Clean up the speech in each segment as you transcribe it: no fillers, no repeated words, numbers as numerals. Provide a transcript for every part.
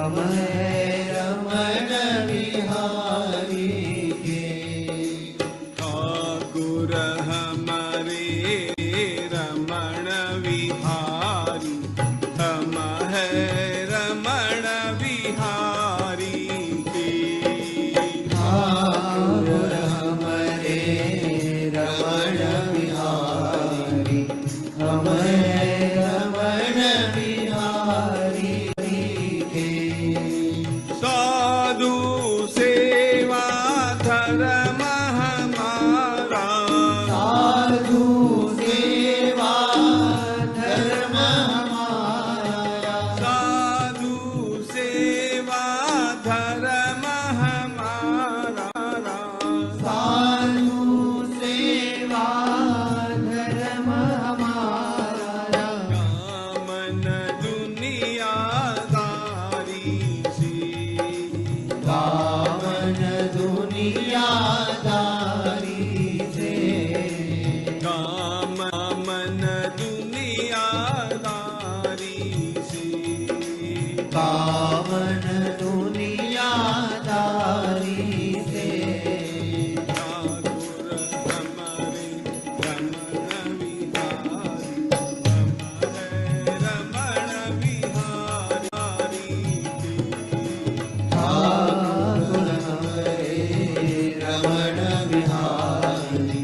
हम है रमण बिहारी के। ठाकुर हमारे रमण बिहारी, हम है रमण बिहारी के। ठाकुर हमारे रमण बिहारी, हम है रमण बिहारी के। साधु सेवा धर्म हमारा, साधु सेवा धर्म हमारा, साधु सेवा धर्म हमारा। साधु सेवा धर्म हमारा। कामन दुनियादारी से, कामन दुनियादारी से, कामन दुनियादारी से। कामन दुनियादारी से। ठाकुर हमारे रमण बिहारी, हम है रमण बिहारी के। ठाकुर हमारे रमण बिहारी,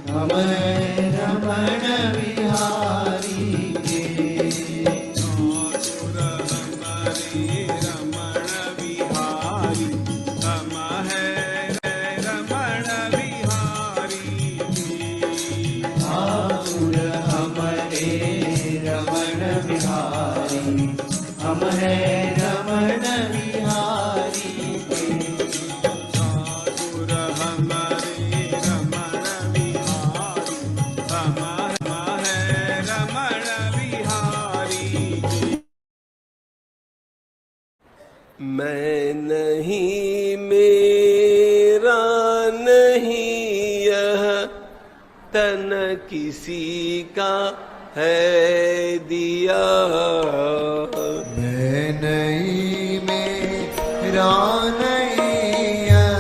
हम है रमण बिहारी के। ठाकुर हमारे रमण बिहारी, हम है रमण बिहारी के। ठाकुर हमारे रमण बिहारी, हम है रमण बिहारी के। ठाकुर हमारे रमण बिहारी, हम है रमण बिहारी के। मैं नहीं मेरा नहीं यह तन किसी का है दिया। मैं नहीं मेरा नहीं यह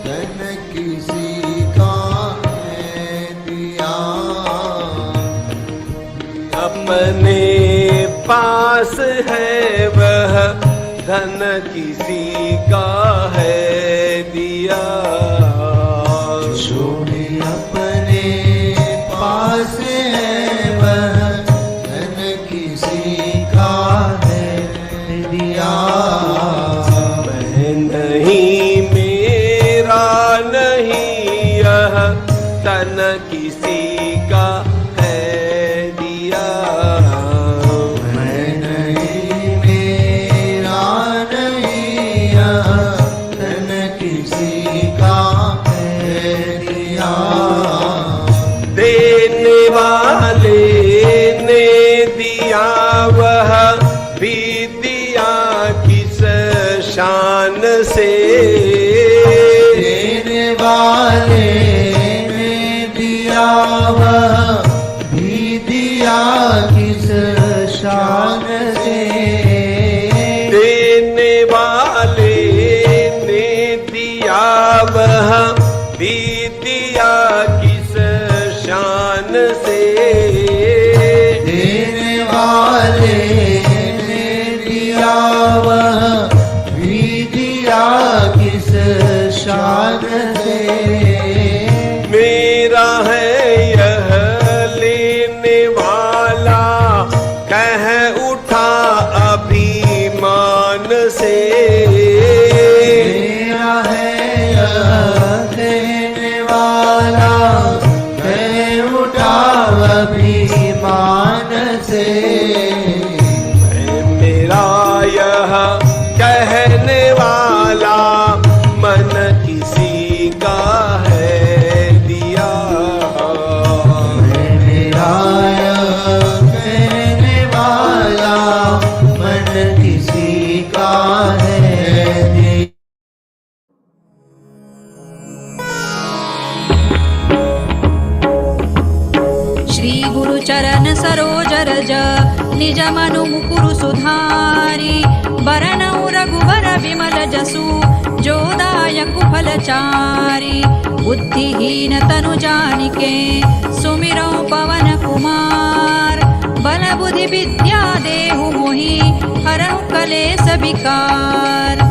तन किसी का है दिया। अपने पास है वह धन किसी का है दिया। जो भी अपने पास है वह धन किसी का है दिया। मैं नहीं मेरा नहीं यह तन किसी का है दिया। मैं नहीं मेरा नहीं यह तन किसी का है दिया। देने वाले ने दिया वह भी दिया किस शान से। देने वाले ने दिया वह भी दिया किस शान से। देने वाले ने दिया वह भी दिया किस शान से। देने वाले ने दिया वह भी दिया किस शान से। मेरा है यह लेने वाला कह उठा अभिमान से। मेरा है यह देने वाला कह उठा अभिमान से। मेरा यह कहने वाला मन किसी का है दिया। मेरा यह कहने वाला मन किसी का है दिया। श्री गुरु चरण सरोज रज निज मनु मुकुरु सुधारी बरनउर फलचारी। बुद्धिहीन तनु जानिके सुमिरौ पवन कुमार। बल बुद्धि विद्या देहु मोहि हरहु कलेस विकार।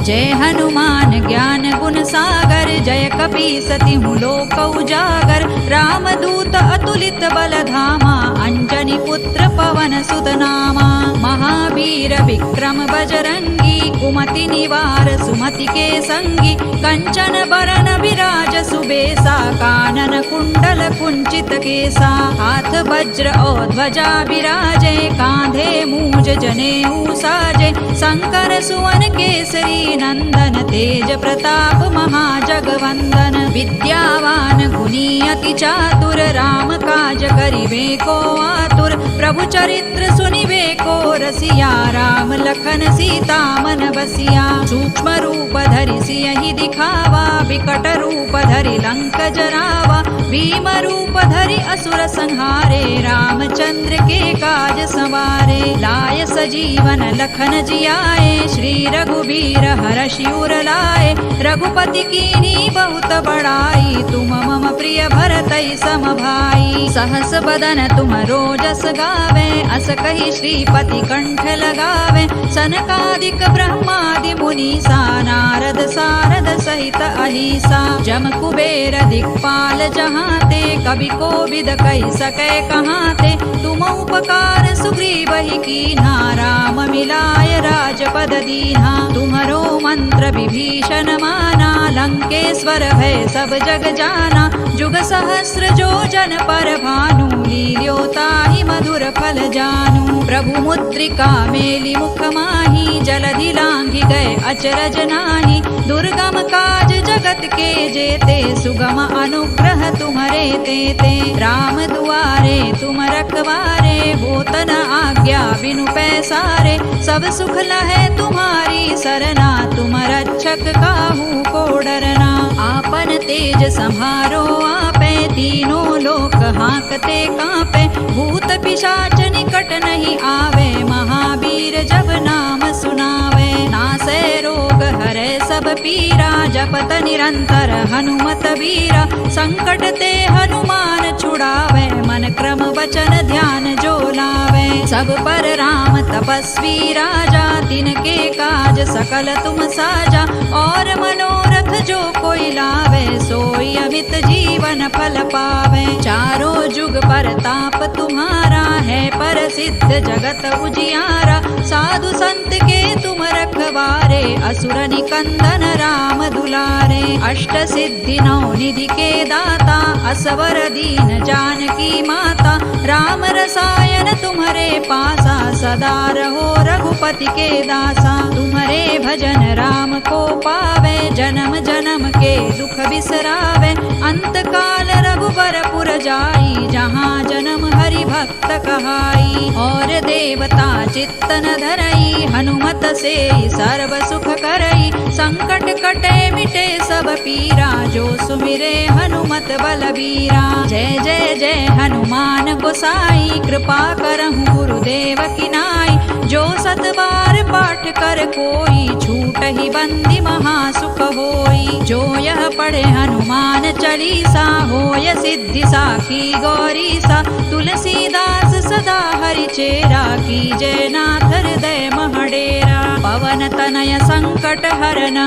जय हनुमान ज्ञान गुण सागर। जय कपीसति हूँ लोक उजागर। रामदूत अतुलित बल धामा। अंजनी पुत्र पवन सुत नामा। महावीर विक्रम बजरंगी। कुमति निवार सुमति के संगी। कंचन बरन विराज सुबेसा। कानन कुंडल कुंचित केसा। हाथ वज्र और ध्वजा विराजे। कांधे मूज जनेऊ साजे। शंकर सुवन केसरी नंदन। तेज प्रताप महाजगवंदन। विद्यावान गुणी अति चातुर। राम काज करिबे को आतुर। प्रभु चरित्र सुनिबे को रसिया। राम लखन सीता मन बसिया। सूक्ष्म रूप धरि सियहि दिखावा। विकट रूप धरि लंक जरावा। भीम रूप धरि असुर संहारे। रामचंद्र के काज सवारे। लाय सजीवन लखन जियाए। श्री रघुबीर हरषि उर लाए। रघुपति कीन्ही बहुत बड़ाई। तुम मम प्रिय भरतहि सम भाई। सहस बदन तुम रोजस गावे। अस कहि श्रीपति कंठ लगावे। सनकादिक ब्रह्मादि मुनीसा। नारद सारद सहित अहिसा। जम कुबेर दिक्पाल जहाते। कवि कोविद कहि सकै कहाते। तुम उपकार सुग्रीवहि कीन्हा। राम मिलाय राजपद दीन्हा। तुम्हरो मंत्र विभीषण माना। लंकेश्वर भय सब जग जाना। जुग सहस्र जो जन पर भानु। लील्योताहि मधुर फल जानू। प्रभु मुद्रिका मेलि मुख माहि। जलधि लांघि गए अचरज नाही। दुर्गम काज जगत के जेते। सुगम अनुग्रह तुम्हरे तेते। राम दुआरे तुम रखवारे। होत न आज्ञा बिनु पैसारे। सब सुख लहै तुम्हारी सरना। तुम रक्षक काहू को डरना। आपन तेज सम्हारो आपे। तीनों लोक हांकते कांपे। भूत पिशाच निकट नहीं आवे। महावीर जब नाम सुनावे। नासै रोग हरै सब पीरा। जपत निरंतर हनुमत वीरा। संकट ते हनुमान छुड़ावे। मन क्रम वचन ध्यान जो लावे। सब पर राम तपस्वी राजा। तिनके काज सकल तुम साजा। और मनोरथ जो कोई लावे। सोई अमित जीवन फल पावे। चारों जुग परताप तुम्हारा है। प्रसिद्ध जगत उजियारा। साधु संत के तुम रखवारे। असुर निकंदन राम दुलारे। अष्ट सिद्धि नौ निधि के दाता। असवर दीन जानकी माता। राम रसायन तुम्हारे पासा। सदा रहो रघुपति के दासा। तुम्हारे भजन राम को पावे। जन्म जन्म के दुख बिसरावे। अंत काल रघुबर पुर जाई। जहाँ जन्म हरि भक्त कहाई। और देवता चित्तन धरई। हनुमत से सर्व सुख करई। संकट कटे मिटे सब पीरा। जो सुमिरे हनुमत बलबीरा। जय जय जय हनुमान गोसाई। कृपा करहु गुरुदेव की नाई। जो सत बार पाठ कर कोई। छूट ही बंदी महासुख होई। जो यह पढ़े हनुमान चालीसा। होय सिद्धि साखी गौरीसा। तुलसीदास सदा हरि चेरा। कीजय नाथ हृदय महडेरा। पवन तनय संकट हरन।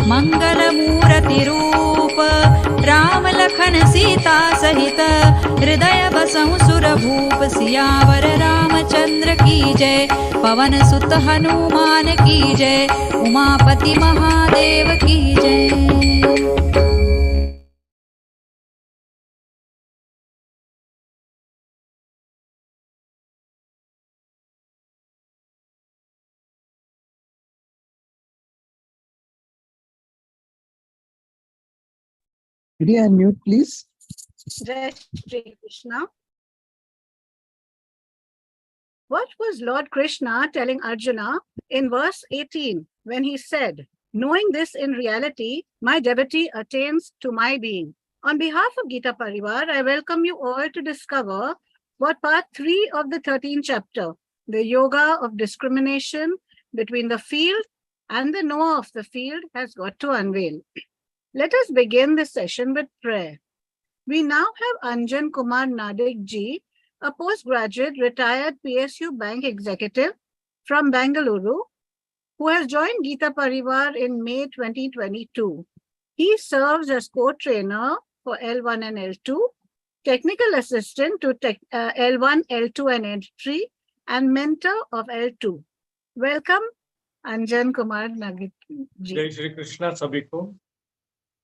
मंगल मूर्ति रूप। राम लखन सीता सहित। हृदय बसहु सुर भूप। सियावर रामचंद्र की जय। पवन सुत हनुमान की जय। उमापति महादेव की जय। Could you unmute, please? Jai Shri Krishna. What was Lord Krishna telling Arjuna in verse 18 when he said, knowing this in reality, my devotee attains to my being? On behalf of Gita Parivar, I welcome you all to discover what part 3 of the 13th chapter, the yoga of discrimination between the field and the knower of the field has got to unveil. Let us begin this session with prayer. We now have Anjan Kumar Nadik ji, a postgraduate retired PSU bank executive from Bengaluru, who has joined Gita Parivar in May 2022. He serves as co-trainer for L1 and L2, technical assistant to L1, L2 and L3, and mentor of L2. Welcome, Anjan Kumar Nadik ji. जय श्री कृष्ण सभी को।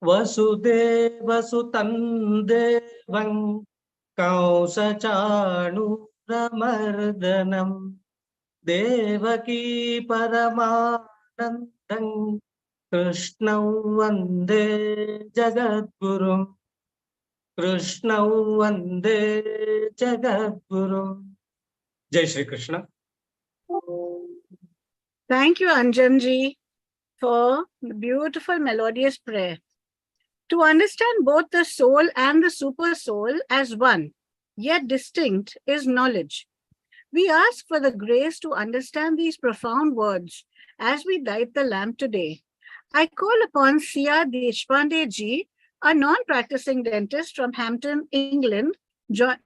वसुदेव सुतं देवं कंसचाणूरमर्दनं देवकी परमानन्दं कृष्णं वन्दे जगद्गुरुं कृष्णं वन्दे जगद्गुरुं। जय Shri Krishna. Thank you, Anjan ji, for the beautiful melodious prayer. To understand both the soul and the super soul as one, yet distinct, is knowledge. We ask for the grace to understand these profound words as we light the lamp today. I call upon Sia Deshpande ji, a non-practicing dentist from Hampton, England.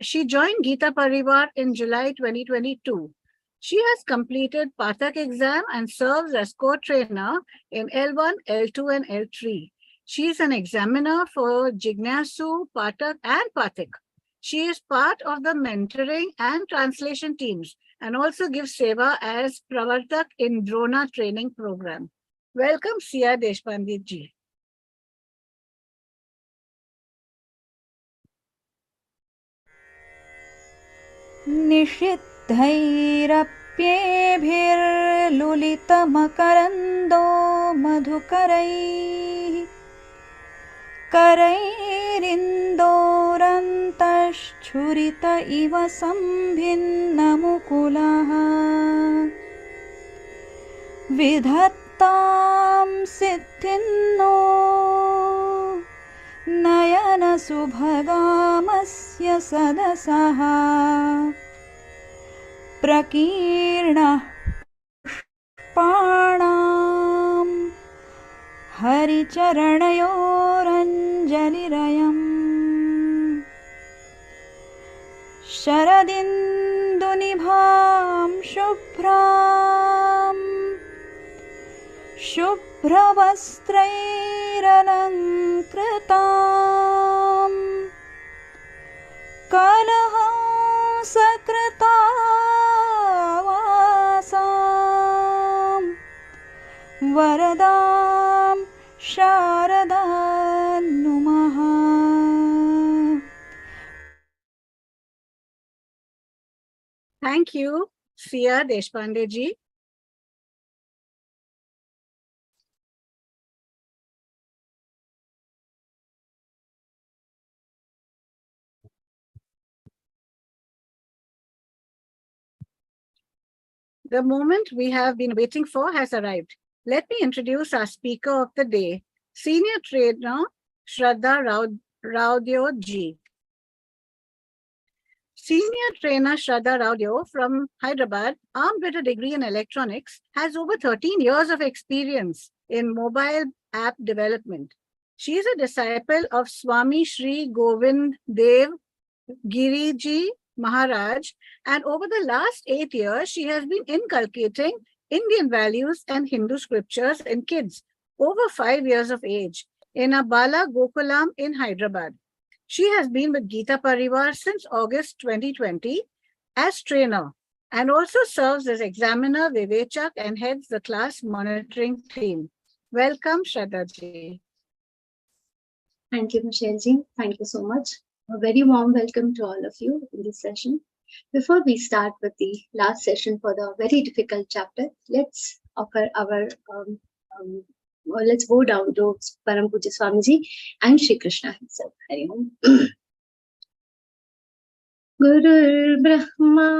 She joined Gita Parivar in July 2022. She has completed Pathak exam and serves as co-trainer in L1, L2 and L3. She is an examiner for Jignasu, Pathak and Pathak. She is part of the mentoring and translation teams and also gives seva as Pravartak in Drona training program. Welcome, Sia Deshpande ji. निषिद्धैरप्येभिर्लुलितमकरन्दो मधुकरैः करैरिन्दोरन्तश्छुरित इव सम्भिन्नमुकुलः विधत्तां सिद्धिन्नो नयनसुभगामस्य सदसः प्रकीर्णः पुष्पाणां हरिचरणयोरञ्जलिरयम् शरदिन्दुनिभां शुभ्रवस्त्रैरलङ्कृतां कलहंसकृतावासां वरदां शारदां नुमः। Thank you, Sia Deshpande ji. The moment we have been waiting for has arrived. Let me introduce our speaker of the day, Senior Trainer Shraddha Raodeo ji. Senior Trainer Shraddha Raodeo from Hyderabad, armed with a degree in electronics, has over 13 years of experience in mobile app development. She is a disciple of Swami Shri Govind Dev Giriji Maharaj, and over the last 8 years, she has been inculcating Indian values and Hindu scriptures in kids over 5 years of age in a Bala Gokulam in Hyderabad. She has been with Gita Parivar since August 2020 as trainer and also serves as examiner, Vivechak, and heads the class monitoring team. Welcome, Shraddha ji. Thank you, Michelle ji. Thank you so much. A very warm welcome to all of you in this session. Before we start with the last session for the very difficult chapter, let's offer our let's bow down to Param Pujya Swamiji and Shri Krishna himself. Hari Om. Gurur Brahma,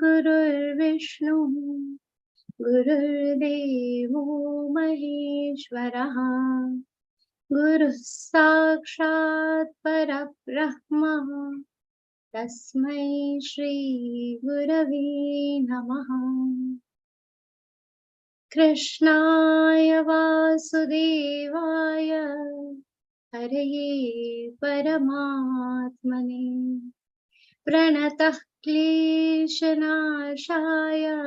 Gurur Vishnu, Gurur Devo Maheshwaraha, Guru Sakshat Parabrahma, Tasmai Shri Gurave Namaha. Krishnaya Vasudevaya Haraye Paramatmane Pranatah Kleshanashaya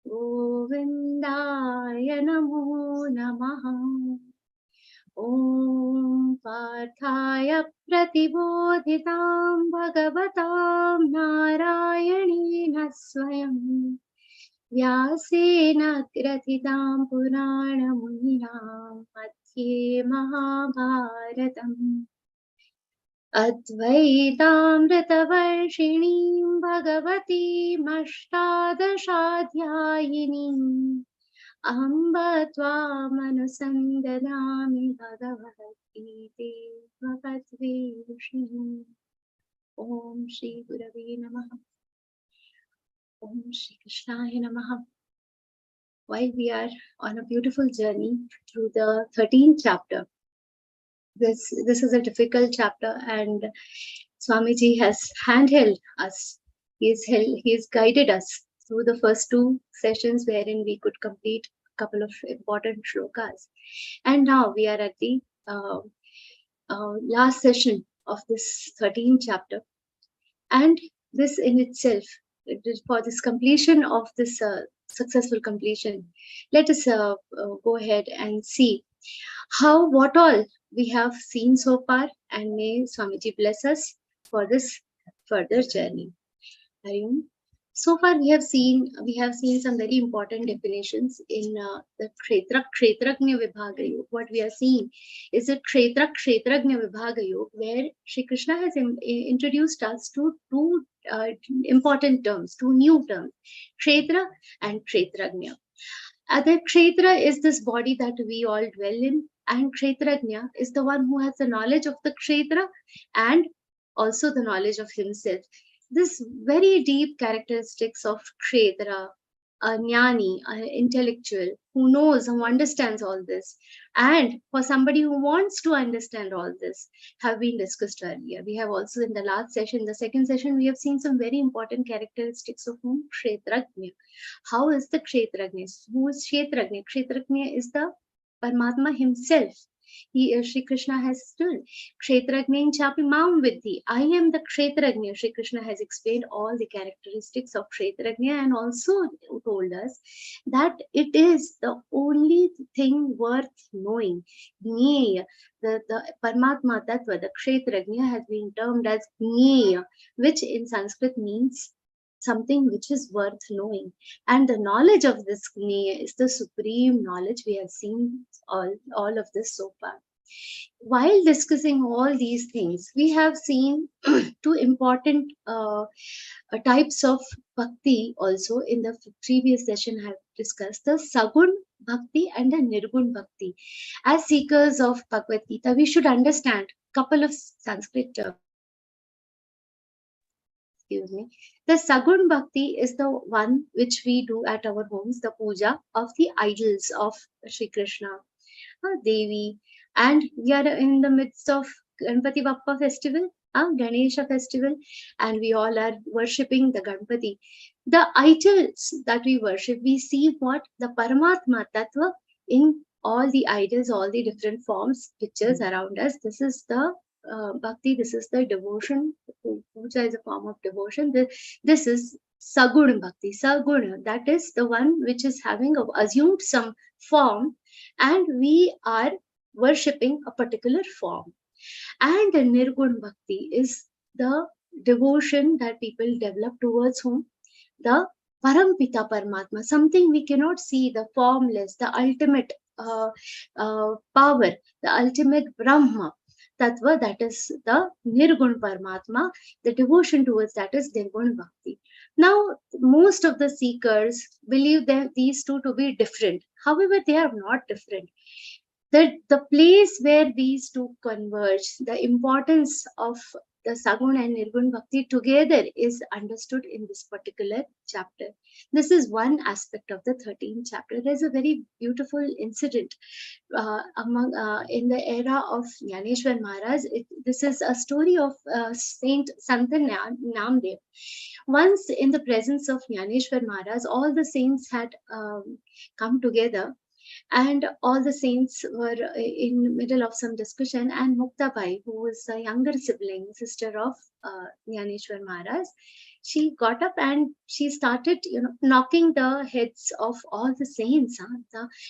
Govindaya Namo Namaha Om Parthaya Pratibodhitam Bhagavatam Narayanena Swayam Vyasena Gratitam Purana Munina Madhye Mahabharatam Advaitamritavarshiniം Bhagavatim Ashtadashadhyayinim Aham Tvam-anusandadami Bhagavad-gītē Bhagavad-vishnim Om Shri Gurave Namaha Om Shri Krishnaya Namaha. While we are on a beautiful journey through the 13th chapter, this is a difficult chapter, and Swamiji has handheld us. He has guided us through the first two sessions wherein we could complete a couple of important shlokas. And now we are at the last session of this 13th chapter. And this in itself, for this completion of this successful completion, let us go ahead and see what all we have seen so far, and may Swamiji bless us for this further journey. Hariom. So far we have seen some very important definitions in the Kshetragnya Vibhaga Yoga. What we are seeing is a Kshetragnya Vibhaga Yoga, where Shri Krishna has introduced us to two important terms, two new terms, Kshetra and Kshetragnya. The Kshetra is this body that we all dwell in, and Kshetragnya is the one who has the knowledge of the Kshetra and also the knowledge of himself. This very deep characteristics of Kshetra, a jnani, an intellectual who knows, who understands all this, and for somebody who wants to understand all this, have been discussed earlier. We have also in the last session, the second session, we have seen some very important characteristics of whom Kshetragnya. How is the Kshetragnya? Who is Kshetragnya? Kshetragnya is the Paramatma himself. Shri Krishna has stood. Kshetragnya chapi mam vidhi. I am the Kshetragnya. Shri Krishna has explained all the characteristics of Kshetragnya and also told us that it is the only thing worth knowing. Jnaya, the Paramatma Tattva, the Kshetragnya has been termed as Jnaya, which in Sanskrit means something which is worth knowing. And the knowledge of this Jnaya is the supreme knowledge. We have seen all of this so far. While discussing all these things, we have seen two important types of bhakti also in the previous session. I have discussed the Sagun Bhakti and the Nirgun Bhakti. As seekers of Bhagavad Gita, we should understand a couple of Sanskrit terms. The Sagun Bhakti is the one which we do at our homes, the puja of the idols of Shri Krishna, Devi, and we are in the midst of Ganpati Bappa festival, Ganesha festival, and we all are worshipping the Ganpati. The idols that we worship, we see what the Paramatma Tattva in all the idols, all the different forms, pictures around us. This is the bhakti, this is the devotion. Puja is a form of devotion. This is Sagun Bhakti. Saguna, that is the one which is having assumed some form, and we are worshipping a particular form. And the Nirgun Bhakti is the devotion that people develop towards whom? The Parampita Paramatma, something we cannot see, the formless, the ultimate power, the ultimate Brahma Tattva, that is the Nirgun Paramatma. The devotion towards that is Nirgun Bhakti. Now, most of the seekers believe that these two to be different. However, they are not different. The place where these two converge, the importance of the Sagun and Nirgun Bhakti together is understood in this particular chapter. This is one aspect of the 13th chapter. There's a very beautiful incident in the era of Jnaneshwar Maharaj. This is a story of Saint Santa Namdev. Once in the presence of Jnaneshwar Maharaj, all the saints had come together, and all the saints were in the middle of some discussion, and Muktabai, who was a younger sibling, sister of Jnaneshwar Maharaj, she got up and she started, knocking the heads of all the saints.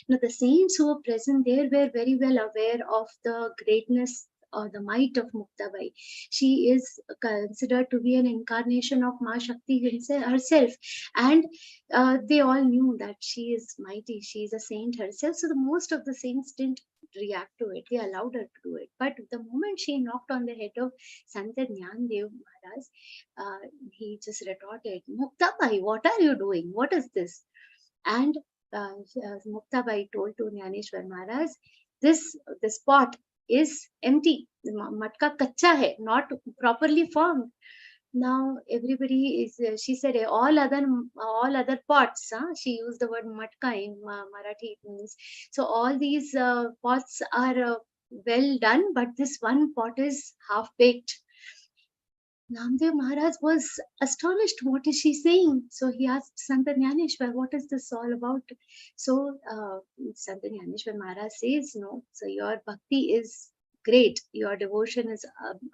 The saints who were present there were very well aware of the greatness or the might of Muktabai. She is considered to be an incarnation of Ma Shakti herself, and they all knew that she is mighty, she is a saint herself. So the most of the saints didn't react to it, they allowed her to do it. But the moment she knocked on the head of Santa Jnandev Maharaj, he just retorted, Muktabai, what are you doing? What is this? And Muktabai told to Jnaneshwar Maharaj, this pot is empty. Matka kacha hai, not properly formed. Now everybody is, she said, all other pots, she used the word matka in Marathi, means. So all these pots are well done, but this one pot is half baked. Namdev Maharaj was astonished. What is she saying? So he asked Santa Jnaneshwar, what is this all about? So Santa Jnaneshwar Maharaj says, no, so your bhakti is great, your devotion is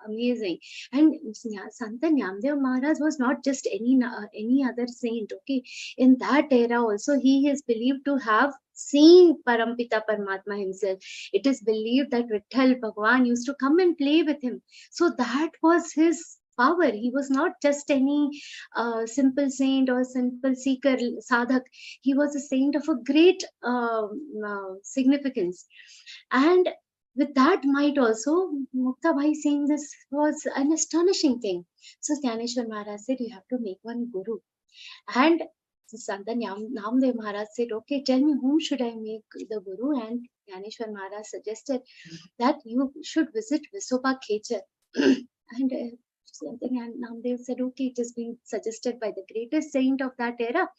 amazing. And Santa Jnandev Maharaj was not just any other saint, okay? In that era also, he is believed to have seen Parampita Paramatma himself. It is believed that Vitthal Bhagwan used to come and play with him. So that was his power. He was not just any simple saint or simple seeker, sadhak. He was a saint of a great significance. And with that might also, Muktabai saying this was an astonishing thing. So Jnaneshwar Maharaj said, you have to make one guru. And Santa Namdev Maharaj said, okay, tell me, whom should I make the guru? And Jnaneshwar Maharaj suggested that you should visit Visoba Khechar. And Namdev said, okay, it has been suggested by the greatest saint of that era.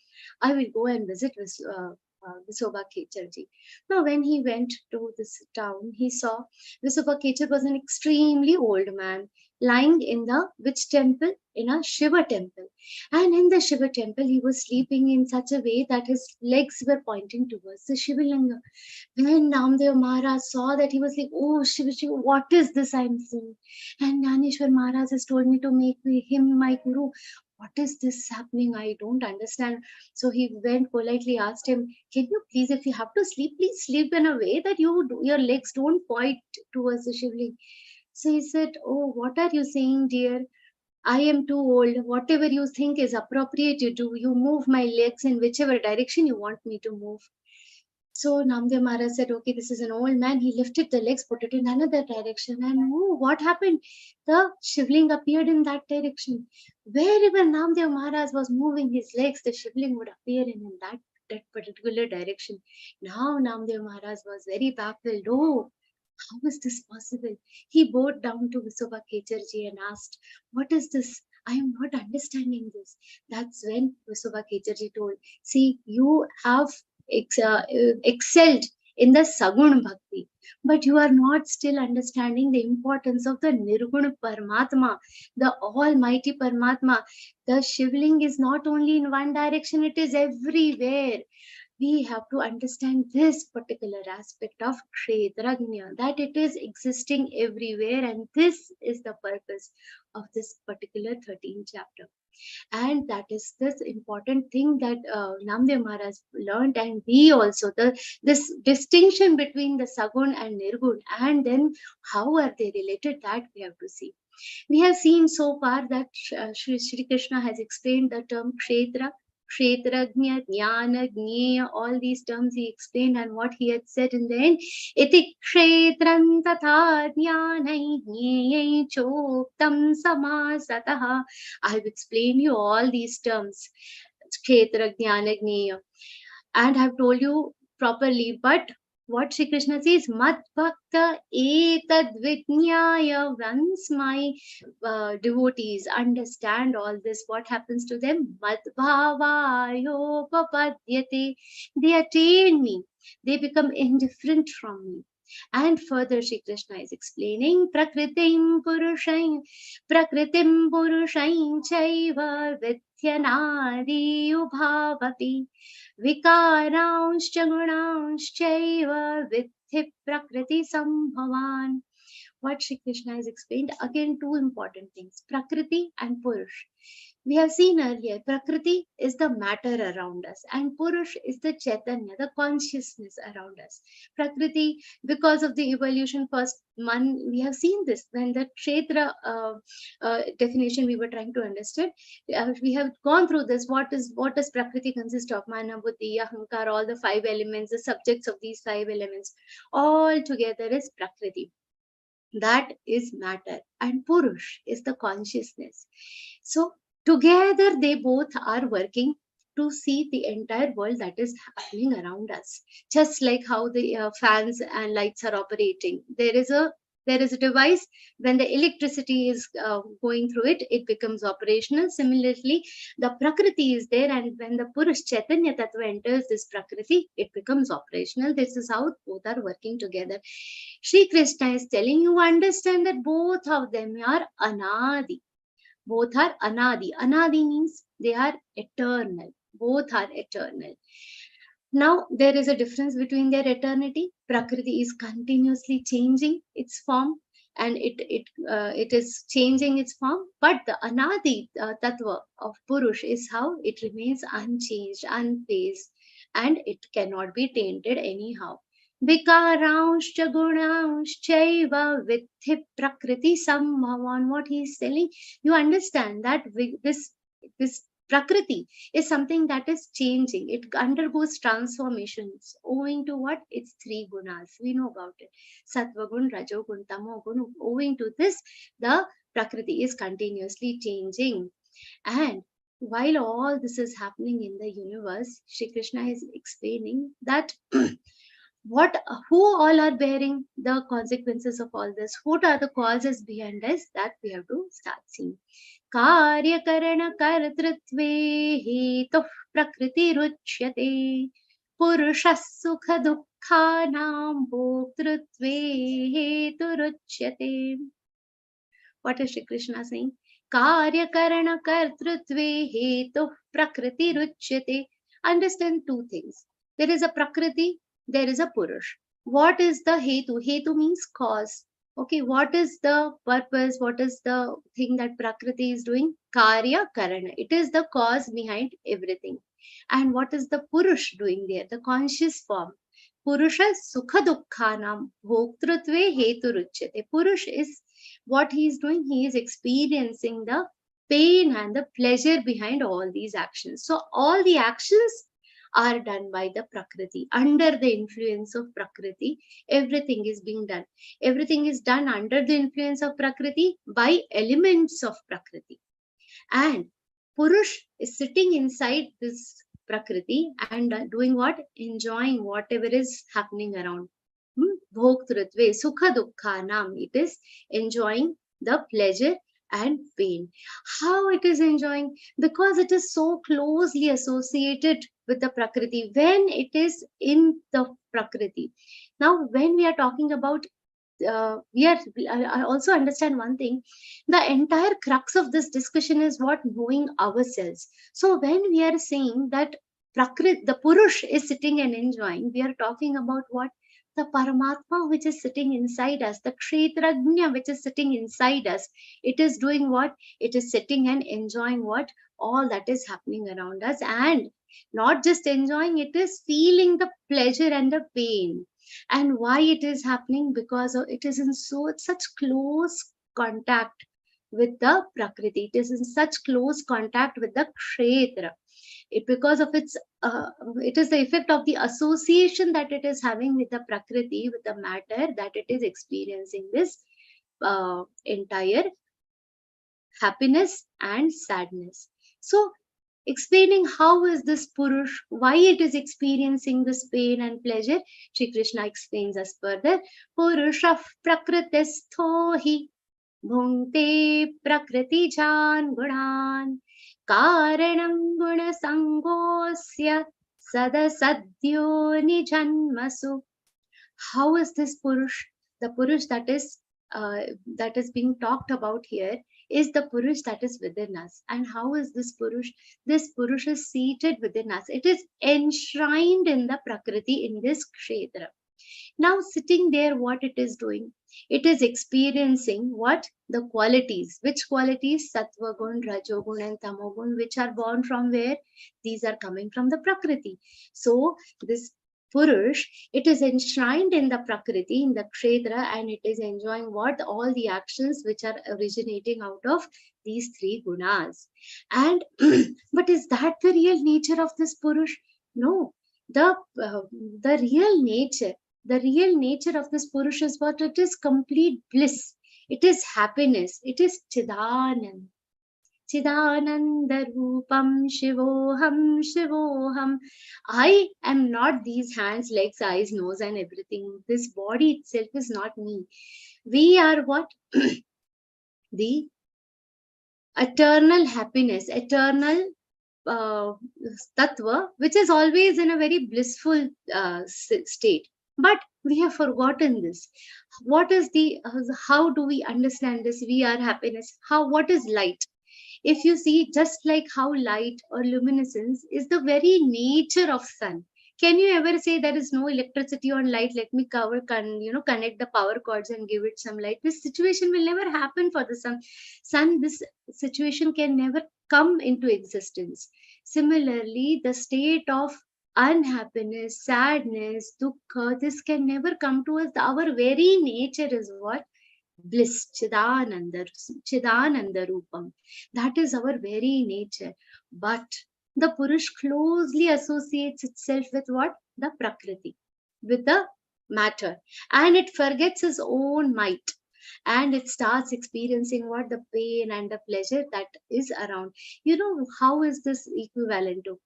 I will go and visit Visoba Khecharji. Now, when he went to this town, he saw Visoba Khechar was an extremely old man lying in the which temple? In a Shiva temple. And in the Shiva temple, he was sleeping in such a way that his legs were pointing towards the Shivalinga. When Namdev Maharaj saw that, he was like, oh, Shiva, what is this I'm seeing? And Jnaneshwar Maharaj has told me to make him my guru. What is this happening? I don't understand. So he went politely, asked him, can you please, if you have to sleep, please sleep in a way that your legs don't point towards the Shivaling. So he said, oh, what are you saying, dear? I am too old. Whatever you think is appropriate, you do. You move my legs in whichever direction you want me to move. So Namdev Maharaj said, okay, this is an old man. He lifted the legs, put it in another direction. And oh, what happened? The Shivling appeared in that direction. Wherever Namdev Maharaj was moving his legs, the Shivling would appear in that particular direction. Now Namdev Maharaj was very baffled. Oh, how is this possible? He bowed down to Visoba Khecharji and asked, what is this? I am not understanding this. That's when Visoba Khecharji told, see, you have excelled in the Sagun Bhakti, but you are not still understanding the importance of the Nirguna Paramatma, the Almighty Paramatma. The Shivling is not only in one direction, it is everywhere. We have to understand this particular aspect of Kshetrajna, that it is existing everywhere, and this is the purpose of this particular 13th chapter. And that is this important thing that Namdev Maharaj learned, and we also, this distinction between the Sagun and Nirgun, and then how are they related, that we have to see. We have seen so far that Shri Krishna has explained the term Kshetra, Kshetrajna, Jnana, Jneya, all these terms he explained, and what he had said in the end, Iti Kshetram tatha Jnanai Jneyai Choktam Samasataha. I have explained you all these terms, Kshetra, Jnana, Jneya, and I have told you properly, but What Shri Krishna says, Mad Bhakta etad vijnaya, once my devotees understand all this, what happens to them? Mad bhavayopapadyate, they attain me, they become indifferent from me. And further Shri Krishna is explaining, Prakritim Purushain Chaiva Vidhyanadi Ubhavapi Vikaranshcha Gunanshchaiva Vidhi Prakriti Sambhavan. What Shri Krishna has explained, again two important things, Prakriti and Purush. We have seen earlier, Prakriti is the matter around us and Purush is the Chaitanya, the consciousness around us. Prakriti, because of the evolution first man, we have seen this when the Kshetra definition we were trying to understand. We have gone through this. What does Prakriti consist of? Mana, Buddhi, Ahankar, all the 5 elements, the subjects of these 5 elements, all together is Prakriti. That is matter, and Purush is the consciousness. So together they both are working to see the entire world that is happening around us. Just like how the fans and lights are operating, there is a device. When the electricity is going through it, it becomes operational. Similarly, the Prakriti is there, and when the Purush Chaitanya Tattva enters this Prakriti, it becomes operational. This is how both are working together. Shri Krishna is telling you, understand that both of them are Anadi. Both are Anadi. Anadi means they are eternal. Both are eternal. Now, there is a difference between their eternity. Prakriti is continuously changing its form and it is changing its form. But the Anadi Tattva of Purush is how it remains unchanged, unfazed, and it cannot be tainted anyhow. Vikaranshcha gunanshchaiva vidhi prakriti sambhavan. What he is telling, you understand that this Prakriti is something that is changing. It undergoes transformations owing to what? Its 3 gunas. We know about it. Sattva gun, Rajo gun, Tamo gun. Owing to this, the Prakriti is continuously changing. And while all this is happening in the universe, Shri Krishna is explaining that who all are bearing the consequences of all this? What are the causes behind this? That we have to start seeing. Karya karana kartrutve hetuh prakriti ruchyate purusha sukha dukkhanam bhoktrutve hetu ruchyate. What is Shri Krishna saying? Karya karana kartrutve hetuh prakriti ruchyate. Understand 2 things. There is a Prakriti, there is a Purush. What is the Hetu? Hetu means cause. Okay, what is the purpose? What is the thing that Prakriti is doing? Karya Karana. It is the cause behind everything. And what is the Purush doing there? The conscious form. Purusha Sukha Dukkhanam Bhoktrutve Hetu Ruchyate. Purush is what he is doing. He is experiencing the pain and the pleasure behind all these actions. So all the actions are done by the Prakriti. Under the influence of Prakriti, everything is being done. Everything is done under the influence of Prakriti by elements of Prakriti. And Purush is sitting inside this Prakriti and doing what? Enjoying whatever is happening around. Bhoktrutve, Sukha Dukkhanam. It is enjoying the pleasure and pain. How it is enjoying? Because it is so closely associated with the Prakriti. When it is in the Prakriti. Now, when we are talking about, I also understand one thing. The entire crux of this discussion is what? Knowing ourselves. So when we are saying that Prakriti, the Purush is sitting and enjoying, we are talking about what? The Paramatma which is sitting inside us, the Kshetrajna which is sitting inside us. It is doing what? It is sitting and enjoying what? All that is happening around us, and not just enjoying, it is feeling the pleasure and the pain. And why it is happening? Because it is in such close contact with the Prakriti. It is in such close contact with the Kshetra. Because of its, it is the effect of the association that it is having with the Prakriti, with the matter, that it is experiencing this entire happiness and sadness. So explaining how is this Purush, why it is experiencing this pain and pleasure. Shri Krishna explains us further. Purusha prakritistho hi bhunte prakritijan gunan karanam guna sangosya sadasadyo nijanmasu. How is this Purush? The Purush that is being talked about here is the Purush that is within us. And how is this Purush? This Purush is seated within us. It is enshrined in the Prakriti, in this Kshetra. Now sitting there, what it is doing? It is experiencing what? The qualities. Which qualities? Sattva gun, Rajogun and Tamogun, which are born from where? These are coming from the Prakriti. So this Purush, it is enshrined in the Prakriti, in the Kshetra, and it is enjoying what? All the actions which are originating out of these three gunas. And but is that the real nature of this Purush? No. The real nature of this Purush is what? It is complete bliss. It is happiness. It is Chidanand. Chidananda Rupam Shivoham Shivoham. I am not these hands, legs, eyes, nose, and everything. This body itself is not me. We are what? The eternal happiness, eternal tattva, which is always in a very blissful state. But we have forgotten this. What is the, how do we understand this? We are happiness. What is light? If you see, just like how light or luminescence is the very nature of sun. Can you ever say there is no electricity or light? Let me connect the power cords and give it some light. This situation will never happen for the sun. This situation can never come into existence. Similarly, the state of unhappiness, sadness, dukkha, this can never come to us. Our very nature is what? Bliss, Chidananda Rupam. That is our very nature. But the Purush closely associates itself with what? The Prakriti, with the matter. And it forgets its own might. And it starts experiencing what? The pain and the pleasure that is around. You know, how is this equivalent to?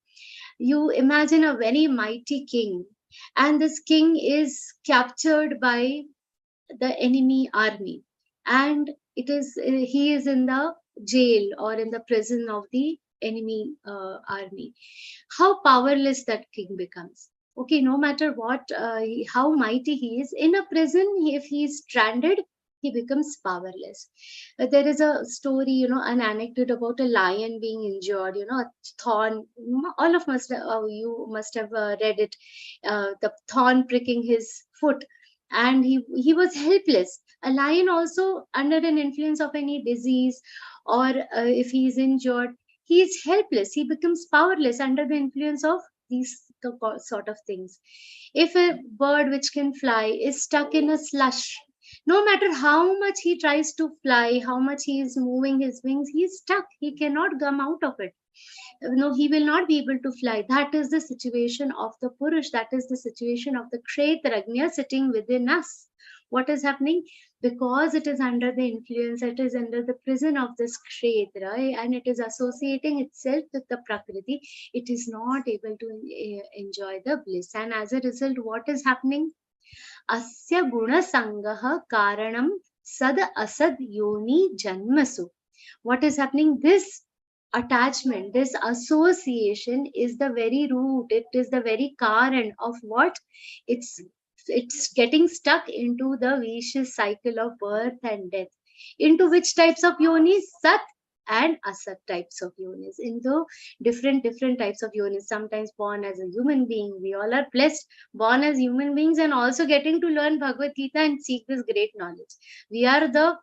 You imagine a very mighty king, and this king is captured by the enemy army, and he is in the jail or in the prison of the enemy army. How powerless that king becomes. Okay, no matter what, how mighty he is in a prison, if he is stranded, he becomes powerless. There is a story, an anecdote about a lion being injured, a thorn. All of us, you must have read it. The thorn pricking his foot, and he was helpless. A lion also, under an influence of any disease, or if he is injured, he is helpless. He becomes powerless under the influence of these sort of things. If a bird which can fly is stuck in a slush, no matter how much he tries to fly, how much he is moving his wings, he is stuck. He cannot come out of it. No, he will not be able to fly. That is the situation of the Purush. That is the situation of the Kshetrajna sitting within us. What is happening? Because it is under the influence, it is under the prison of this Kshetra, and it is associating itself with the Prakriti, it is not able to enjoy the bliss. And as a result, what is happening? Asya guna sangaha karanam sad asad yoni janmasu. What is happening? This attachment, this association is the very root, it is the very karan of what? It's getting stuck into the vicious cycle of birth and death. Into which types of yonis? Sat and asat types of yonis. Into different types of yonis. Sometimes born as a human being. We all are blessed, born as human beings, and also getting to learn Bhagavad Gita and seek this great knowledge. We are the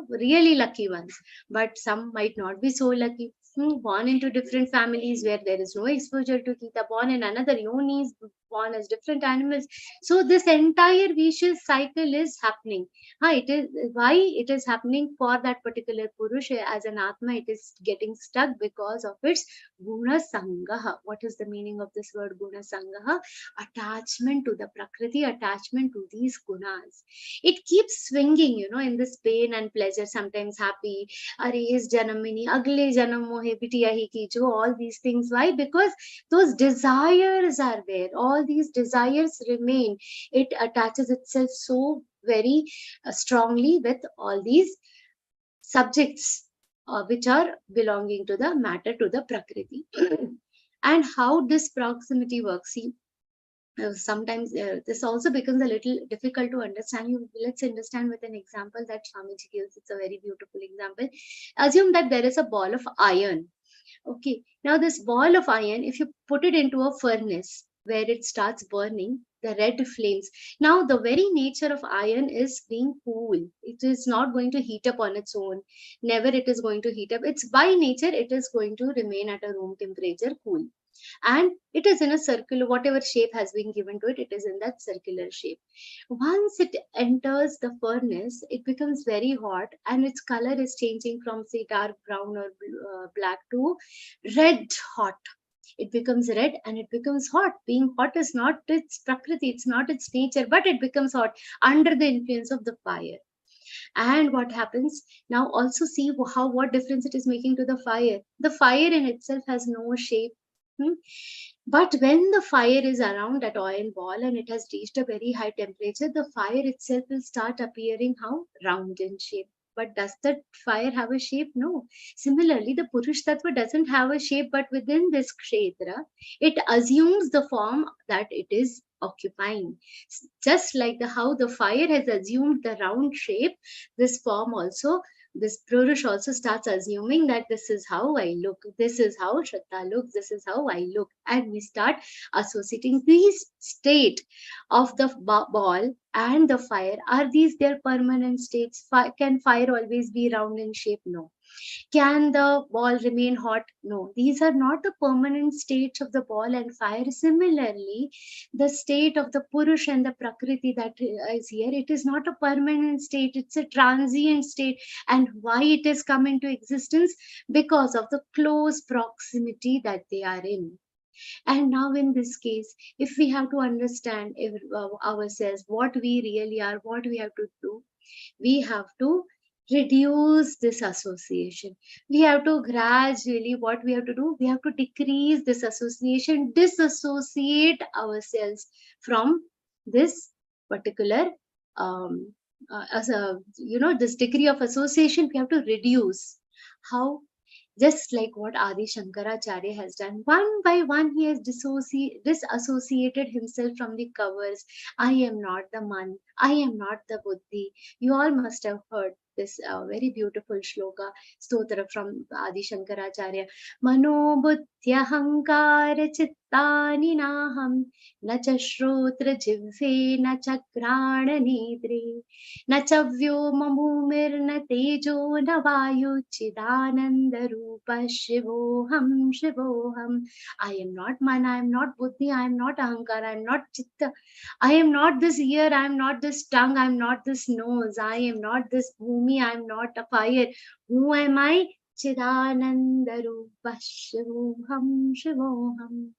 really lucky ones. But some might not be so lucky. Born into different families where there is no exposure to Gita, born in another yonis, born as different animals. So this entire vicious cycle is happening. It is why it is happening for that particular Purusha as an Atma. It is getting stuck because of its guna sangaha. What is the meaning of this word guna sangaha? Attachment to the Prakriti, attachment to these gunas. It keeps swinging, in this pain and pleasure, sometimes happy. Are is janam mini, agle janam mohe bitiya hi ki jo, all these things. Why? Because those desires are there. All these desires remain. It attaches itself so very strongly with all these subjects which are belonging to the matter, to the Prakriti. And how this proximity works. See, sometimes this also becomes a little difficult to understand. Let's understand with an example that Swamiji gives. It's a very beautiful example. Assume that there is a ball of iron. Okay, now this ball of iron, if you put it into a furnace where it starts burning, the red flames. Now, the very nature of iron is being cool. It is not going to heat up on its own. Never it is going to heat up. It's by nature, it is going to remain at a room temperature cool. And it is in a circular, whatever shape has been given to it, it is in that circular shape. Once it enters the furnace, it becomes very hot and its color is changing from, say, dark brown or black to red hot. It becomes red and it becomes hot. Being hot is not its prakriti, it's not its nature, but it becomes hot under the influence of the fire. And what happens now? Also see how what difference it is making to the fire. The fire in itself has no shape. But when the fire is around that iron ball and it has reached a very high temperature, the fire itself will start appearing how? Round in shape. But does that fire have a shape? No. Similarly, the Purush Tattva doesn't have a shape, but within this Kshetra, it assumes the form that it is occupying. Just like how the fire has assumed the round shape, this form also, this Purush also starts assuming that this is how I look, this is how Shraddha looks, this is how I look. And we start associating these state of the ball and the fire. Are these their permanent states? Can fire always be round in shape? No. Can the ball remain hot? No. These are not the permanent states of the ball and fire. Similarly, the state of the Purush and the Prakriti that is here, it is not a permanent state, it's a transient state. And why it is come into existence? Because of the close proximity that they are in. And now in this case, if we have to understand ourselves, what we really are, what we have to do, we have to reduce this association. We have to gradually, what we have to do, we have to decrease this association, disassociate ourselves from this particular this degree of association. We have to reduce. How? Just like what Adi Shankaracharya has done. One by one, he has disassociated himself from the covers. I am not the man. I am not the buddhi. You all must have heard this very beautiful shloka, stotra from Adi Shankaracharya. Mano buddhya hankara chittani naham na cha shrotra jivve na cha grana nedre na cha vyoma bhumir na tejo na vayu chidananda rupa shivoham shivoham. I am not man, I am not buddhi, I am not ahankara, I am not chitta, I am not this ear, I am not this tongue, I am not this nose, I am not this bhumi, I am not a fire. Who am I? Chidananda rupa shivoham shivoham.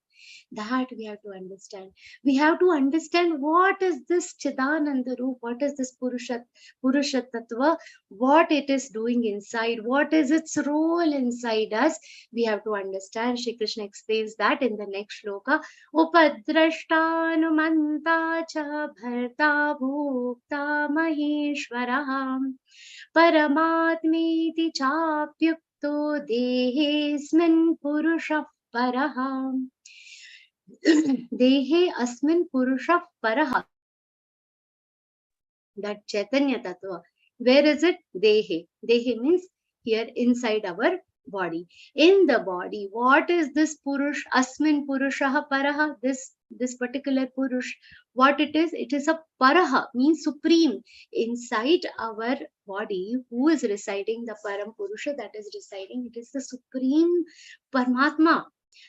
That we have to understand. We have to understand what is this Chidananda Roop, what is this Purusha Tattva, what it is doing inside, what is its role inside us. We have to understand. Shri Krishna explains that in the next shloka. Upadrashtanumanta cha bharta bhukta maheshwaraham paramatmiti chapyukto dehesmin purusha paraham. Dehe asmin purusha paraha. That Chaitanya Tattva. Where is it? Dehe. Dehe means here inside our body. In the body. What is this Purush? Asmin purusha paraha. This particular Purush. What it is? It is a paraha, means supreme. Inside our body, who is residing? The Param Purusha that is residing. It is the supreme Paramatma.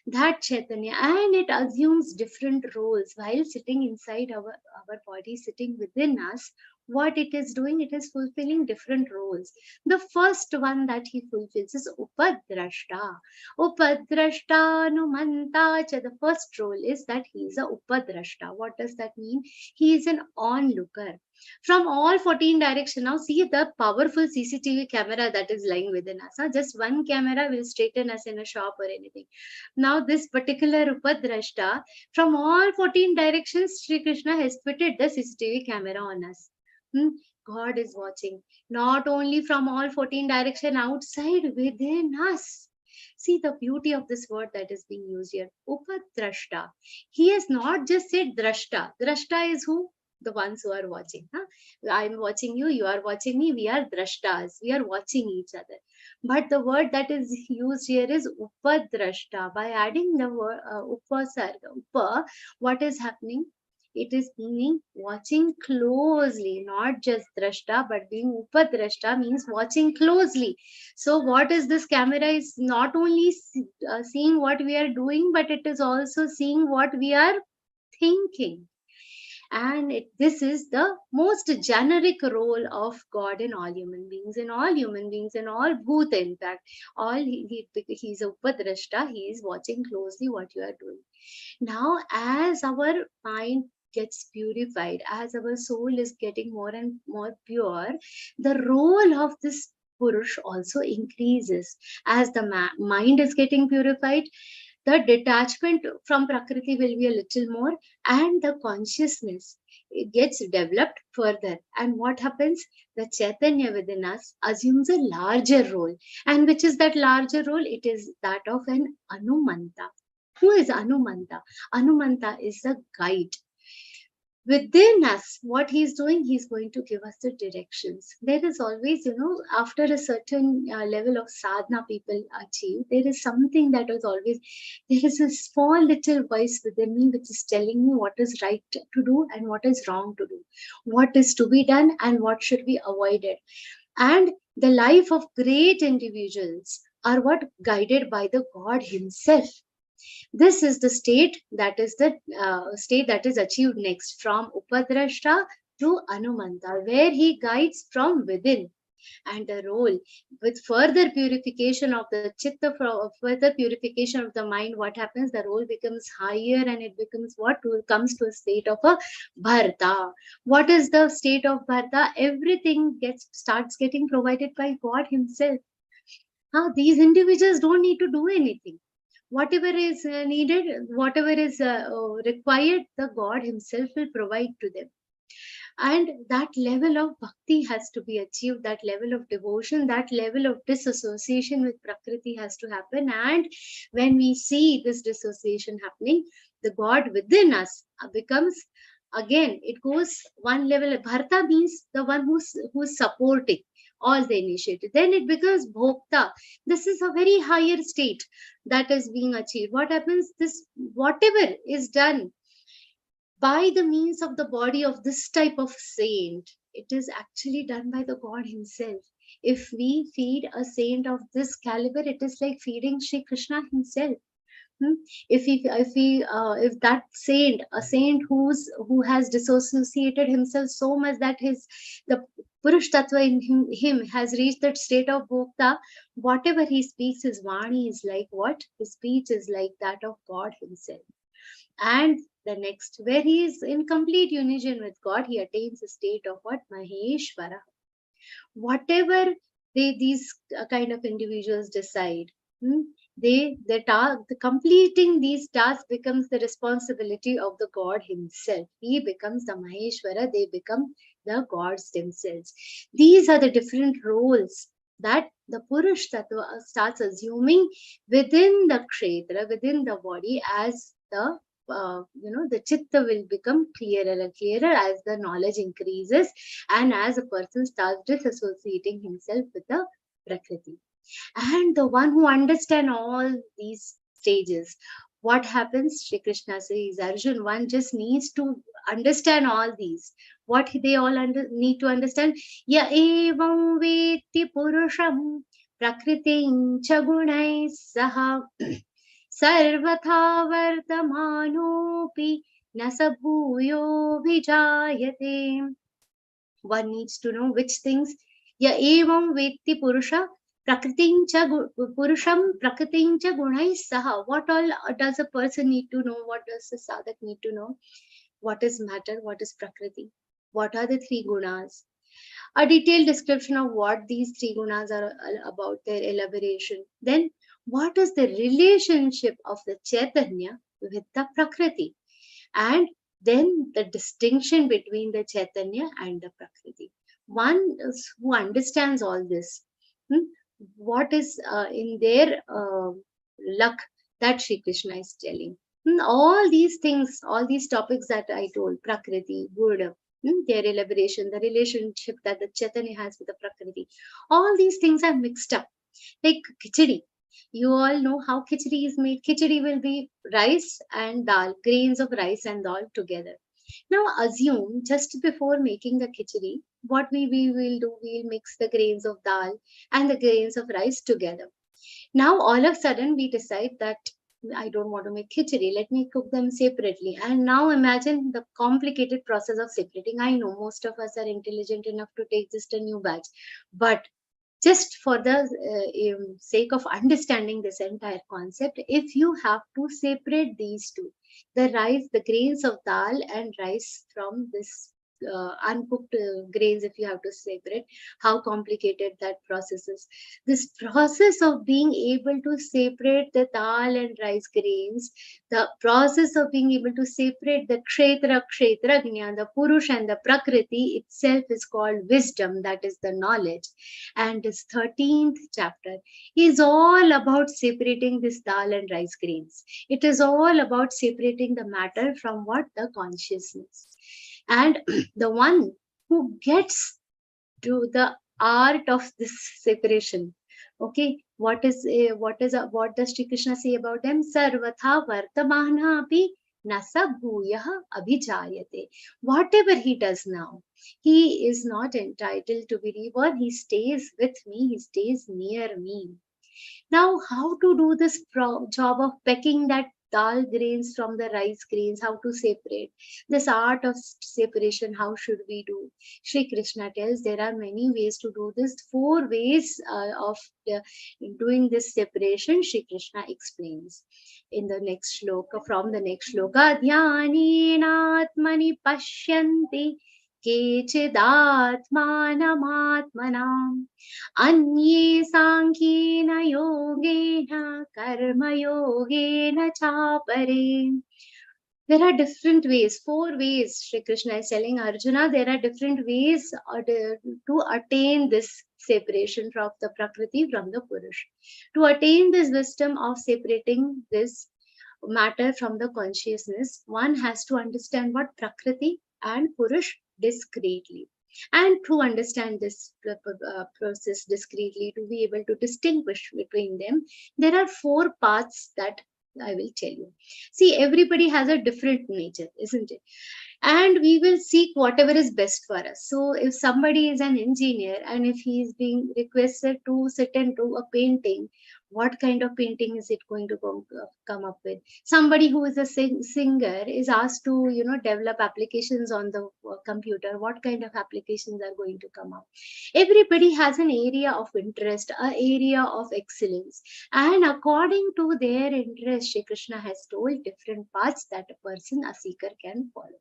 That Chaitanya, and it assumes different roles while sitting inside our body, sitting within us. What it is doing, it is fulfilling different roles. The first one that he fulfills is Upadrashta. Upadrashta Numanta cha. The first role is that he is a Upadrashta. What does that mean? He is an onlooker. From all 14 directions, now see the powerful CCTV camera that is lying within us. Huh? Just one camera will straighten us in a shop or anything. Now this particular Upadrashta, from all 14 directions, Sri Krishna has fitted the CCTV camera on us. God is watching, not only from all 14 directions, outside, within us. See the beauty of this word that is being used here, Upadrashta. He has not just said Drashta. Drashta is who? The ones who are watching. Huh? I'm watching you, you are watching me, we are Drashtas. We are watching each other. But the word that is used here is Upadrashta. By adding the word Upasarga, Upa, what is happening? It is meaning watching closely, not just drashta, but being upadrashta means watching closely. So what is this camera is not only seeing what we are doing, but it is also seeing what we are thinking. And this is the most generic role of God in all human beings, in all bhuta, in fact. He's a upadrashta, he is watching closely what you are doing. Now, as our mind gets purified, as our soul is getting more and more pure, the role of this Purush also increases. As the mind is getting purified, the detachment from Prakriti will be a little more, and the consciousness it gets developed further. And what happens? The Chaitanya within us assumes a larger role. And which is that larger role? It is that of an Anumanta. Who is Anumanta? Anumanta is a guide. Within us, what he's doing, he's going to give us the directions. There is always, after a certain level of sadhana people achieve, there is something that is always, there is a small little voice within me which is telling me what is right to do and what is wrong to do, what is to be done and what should be avoided. And the life of great individuals are what guided by the God himself. This is the state that is achieved next, from Upadrashta to Anumanta, where he guides from within. And the role with further purification of the chitta, further purification of the mind, what happens? The role becomes higher and it becomes what comes to a state of a bharta. What is the state of bharta? Everything starts getting provided by God himself. These individuals don't need to do anything. Whatever is needed, whatever is required, the God himself will provide to them. And that level of bhakti has to be achieved, that level of devotion, that level of disassociation with Prakriti has to happen. And when we see this dissociation happening, the God within us becomes, again, it goes one level. Bharta means the one who's supporting all the initiative. Then it becomes bhokta. This is a very higher state that is being achieved. What happens? This, whatever is done by the means of the body of this type of saint, it is actually done by the God himself. If we feed a saint of this caliber, it is like feeding Sri Krishna himself. If that saint, a saint who has dissociated himself so much that the Purush Tattva in him has reached that state of bhokta, whatever he speaks, his vani is like what? His speech is like that of God himself. And the next, where he is in complete union with God, he attains a state of what? Maheshwara. Whatever these kind of individuals decide, completing these tasks becomes the responsibility of the God himself. He becomes the Maheshwara, they become the gods themselves. These are the different roles that the Purush Tattva starts assuming within the Kshetra, within the body, as the chitta will become clearer and clearer as the knowledge increases and as a person starts disassociating himself with the Prakriti. And the one who understands all these stages, what happens? Shri Krishna says, Arjun, one just needs to understand all these. What they all need to understand? Ya evam veti purusham prakritim cha gunai saha sarvatha vartamanopi nasa bhuyo vijayate. One needs to know which things. Ya evam vetti purusha purusham prakritim cha gunai saha. What all does a person need to know? What does the sadhak need to know? What is matter? What is prakriti? What are the three gunas? A detailed description of what these three gunas are about, their elaboration. Then, what is the relationship of the Chaitanya with the Prakriti? And then the distinction between the Chaitanya and the Prakriti. One who understands all this, what is in their luck that Sri Krishna is telling. All these things, all these topics that I told, Prakriti, good, their elaboration, the relationship that the Chaitanya has with the Prakriti, all these things are mixed up. Like khichdi. You all know how khichdi is made. Khichdi will be rice and dal, grains of rice and dal together. Now assume just before making the khichdi, what we will do, we'll mix the grains of dal and the grains of rice together. Now all of a sudden we decide that I don't want to make khichdi, let me cook them separately. And now imagine the complicated process of separating. I know most of us are intelligent enough to take just a new batch, but just for the sake of understanding this entire concept, if you have to separate these two, the rice, the grains of dal and rice from this uncooked grains, if you have to separate, how complicated that process is. This process of being able to separate the dal and rice grains, the process of being able to separate the kshetra, kshetrajna, the purush and the prakriti itself is called wisdom, that is the knowledge. And this 13th chapter is all about separating this dal and rice grains. It is all about separating the matter from what? The consciousness. And the one who gets to the art of this separation, okay, what does Sri Krishna say about them? Sarvatha vartamana api nasa bhuyah abhijayate. Whatever he does now, he is not entitled to be reborn. He stays with me, he stays near me. Now, how to do this job of pecking that dal grains from the rice grains, how to separate this art of separation, how should we do? Shri Krishna tells there are many ways to do this. 4 ways of doing this separation Shri Krishna explains in the next shloka. From the next shloka, dhyanenatmani pashyanti केचिदात्मानमात्मनाम् अन्ये सांख्येन योगेन कर्मयोगेन चापरे. There are different ways, 4 ways. Shri Krishna is telling Arjuna there are different ways to attain this separation from the Prakriti from the Purush. To attain this wisdom of separating this matter from the consciousness, one has to understand what Prakriti and Purush discreetly. And to understand this process discreetly, to be able to distinguish between them, there are 4 paths that I will tell you. See, everybody has a different nature, isn't it? And we will seek whatever is best for us. So if somebody is an engineer and if he is being requested to sit and do a painting, what kind of painting is it going to come up with? Somebody who is a singer is asked to, develop applications on the computer. What kind of applications are going to come up? Everybody has an area of interest, an area of excellence. And according to their interest, Shri Krishna has told different paths that a person, a seeker, can follow.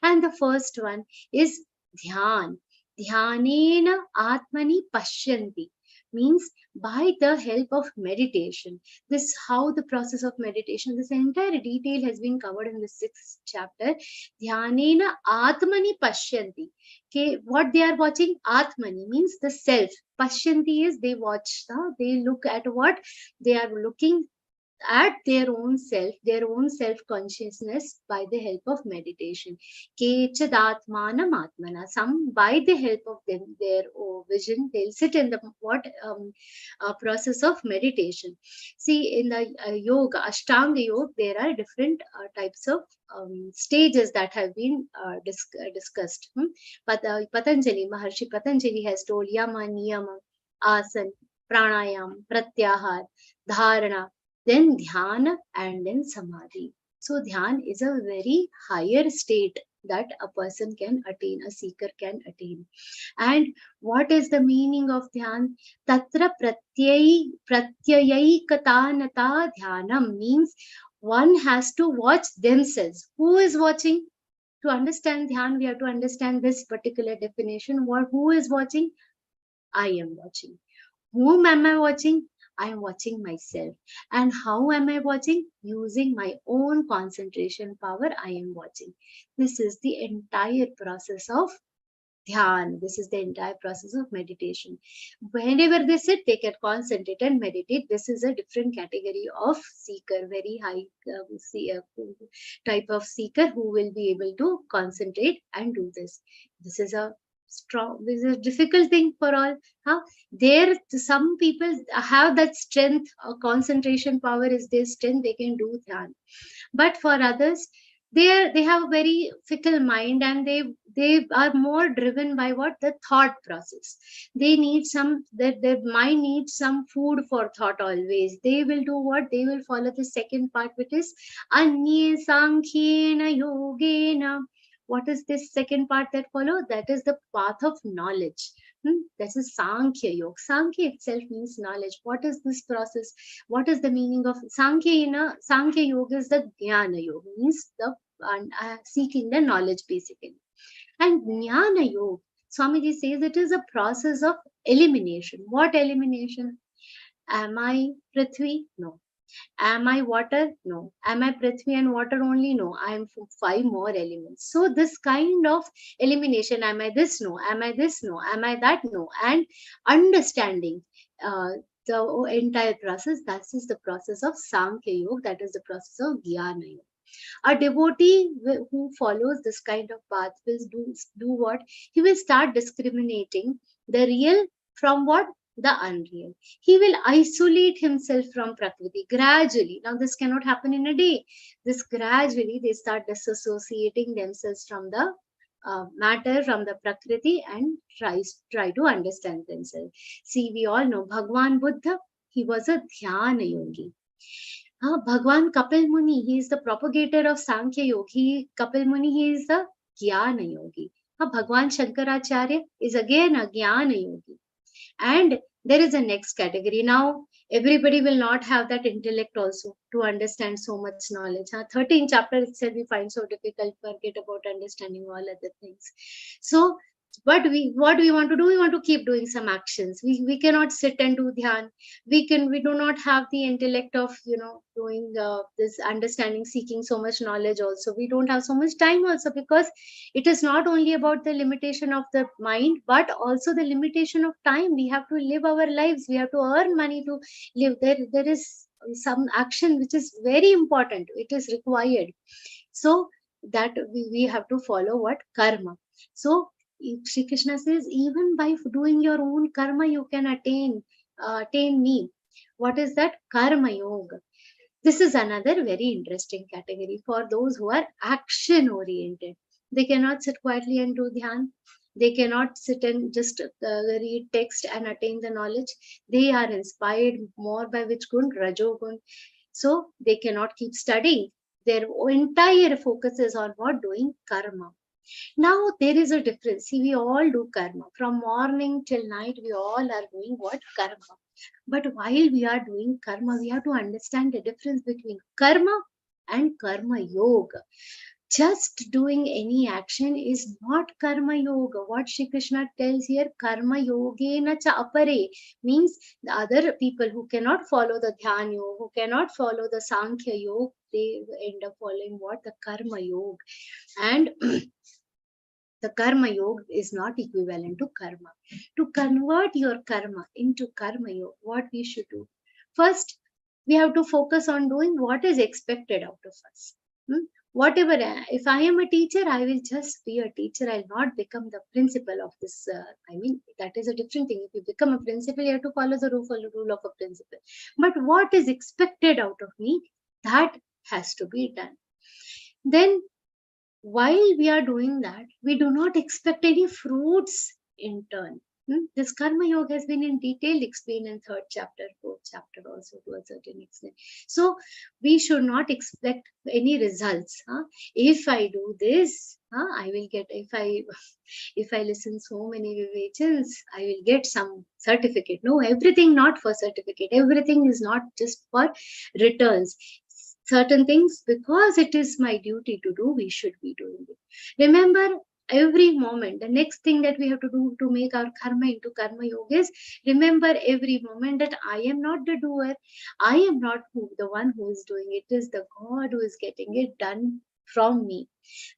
And the first one is dhyan. Dhyanena atmani pashyanti. Means by the help of meditation. This how the process of meditation, this entire detail has been covered in the 6th chapter. Dhyanena atmani pashyanti. Okay, what they are watching? Atmani means the self. Pashyanti is they watch, they look at what? They are looking at their own self-consciousness by the help of meditation. Kechadatmanam atmana. Some by the help of them, their vision, they'll sit in the process of meditation. See, in the yoga, Ashtanga yoga, there are different types of stages that have been discussed. Patanjali, Maharshi Patanjali has told yama, niyama, asan, pranayam, pratyahar, dharana, then dhyana, and then samadhi. So dhyan is a very higher state that a person can attain, a seeker can attain. And what is the meaning of dhyan? Tatra pratyayikatanata dhyanam means one has to watch themselves. Who is watching? To understand dhyan, we have to understand this particular definition. Who is watching? I am watching. Whom am I watching? I am watching myself. And how am I watching? Using my own concentration power, I am watching. This is the entire process of dhyan. This is the entire process of meditation. Whenever they sit, they can concentrate and meditate. This is a different category of seeker, very high type of seeker who will be able to concentrate and do this. This is a difficult thing for all. Some people have that strength, concentration power is their strength, they can do dhyan. But for others, they have a very fickle mind, and they are more driven by what? The thought process. They need their mind needs some food for thought always. They will do what? They will follow the second part, which is Anye Sankhena Yogena. What is this second part that follow? That is the path of knowledge. This is Sankhya Yoga. Sankhya itself means knowledge. What is this process? What is the meaning of Sankhya? Sankhya Yoga is the Jnana Yoga, means the seeking the knowledge basically. And Jnana Yoga, Swamiji says it is a process of elimination. What elimination? Am I Prithvi? No. Am I water? No. Am I Prithvi and water only? No. I am 5 more elements. So this kind of elimination, am I this? No. Am I this? No. Am I that? No. And understanding the entire process, that is the process of Sankhya Yoga, that is the process of Jnana Yoga. A devotee who follows this kind of path will do what? He will start discriminating the real from what? The unreal. He will isolate himself from Prakriti gradually. Now, this cannot happen in a day. This gradually they start disassociating themselves from the matter, from the Prakriti, and try to understand themselves. See, we all know Bhagwan Buddha, he was a Dhyana Yogi. Bhagwan Kapil Muni, he is the propagator of Sankhya Yoga. Kapil Muni, he is the Jnana Yogi. Bhagwan Shankaracharya is again a Jnana Yogi. And there is a next category. Now, everybody will not have that intellect also to understand so much knowledge. 13 chapter itself we find so difficult, forget about understanding all other things. So, but what we want to do, we want to keep doing some actions. We cannot sit and do dhyan. We do not have the intellect of doing this understanding, seeking so much knowledge also. We don't have so much time also, because it is not only about the limitation of the mind, but also the limitation of time. We have to live our lives, we have to earn money to live. There is some action which is very important, it is required. So that we have to follow what? Karma. So Sri Krishna says, even by doing your own karma, you can attain me. What is that? Karma Yoga. This is another very interesting category for those who are action oriented. They cannot sit quietly and do dhyan. They cannot sit and just read text and attain the knowledge. They are inspired more by which gun? Rajogun. So they cannot keep studying. Their entire focus is on what? Doing karma. Now there is a difference. See, we all do karma. From morning till night, we all are doing what? Karma. But while we are doing karma, we have to understand the difference between karma and karma yoga. Just doing any action is not karma yoga. What Shri Krishna tells here, karma yogena cha apare, means the other people who cannot follow the dhyan yoga, who cannot follow the Sankhya yoga, they end up following what? The karma yoga. And the karma yoga is not equivalent to karma. To convert your karma into karma yoga, what we should do? First, we have to focus on doing what is expected out of us. Whatever, if I am a teacher, I will just be a teacher. I'll not become the principal of this. That is a different thing. If you become a principal, you have to follow the rule of a principal. But what is expected out of me, that has to be done. Then, while we are doing that, we do not expect any fruits in turn. This karma yoga has been in detail explained in 3rd chapter, 4th chapter also to a certain extent. So we should not expect any results. If I do this, I will get, if I listen so many vivachans, I will get some certificate. No, everything not for certificate. Everything is not just for returns. Certain things, because it is my duty to do, we should be doing it. Remember, every moment, the next thing that we have to do to make our karma into karma yoga is remember every moment that I am not the doer. I am not the one who is doing it. It is the God who is getting it done from me.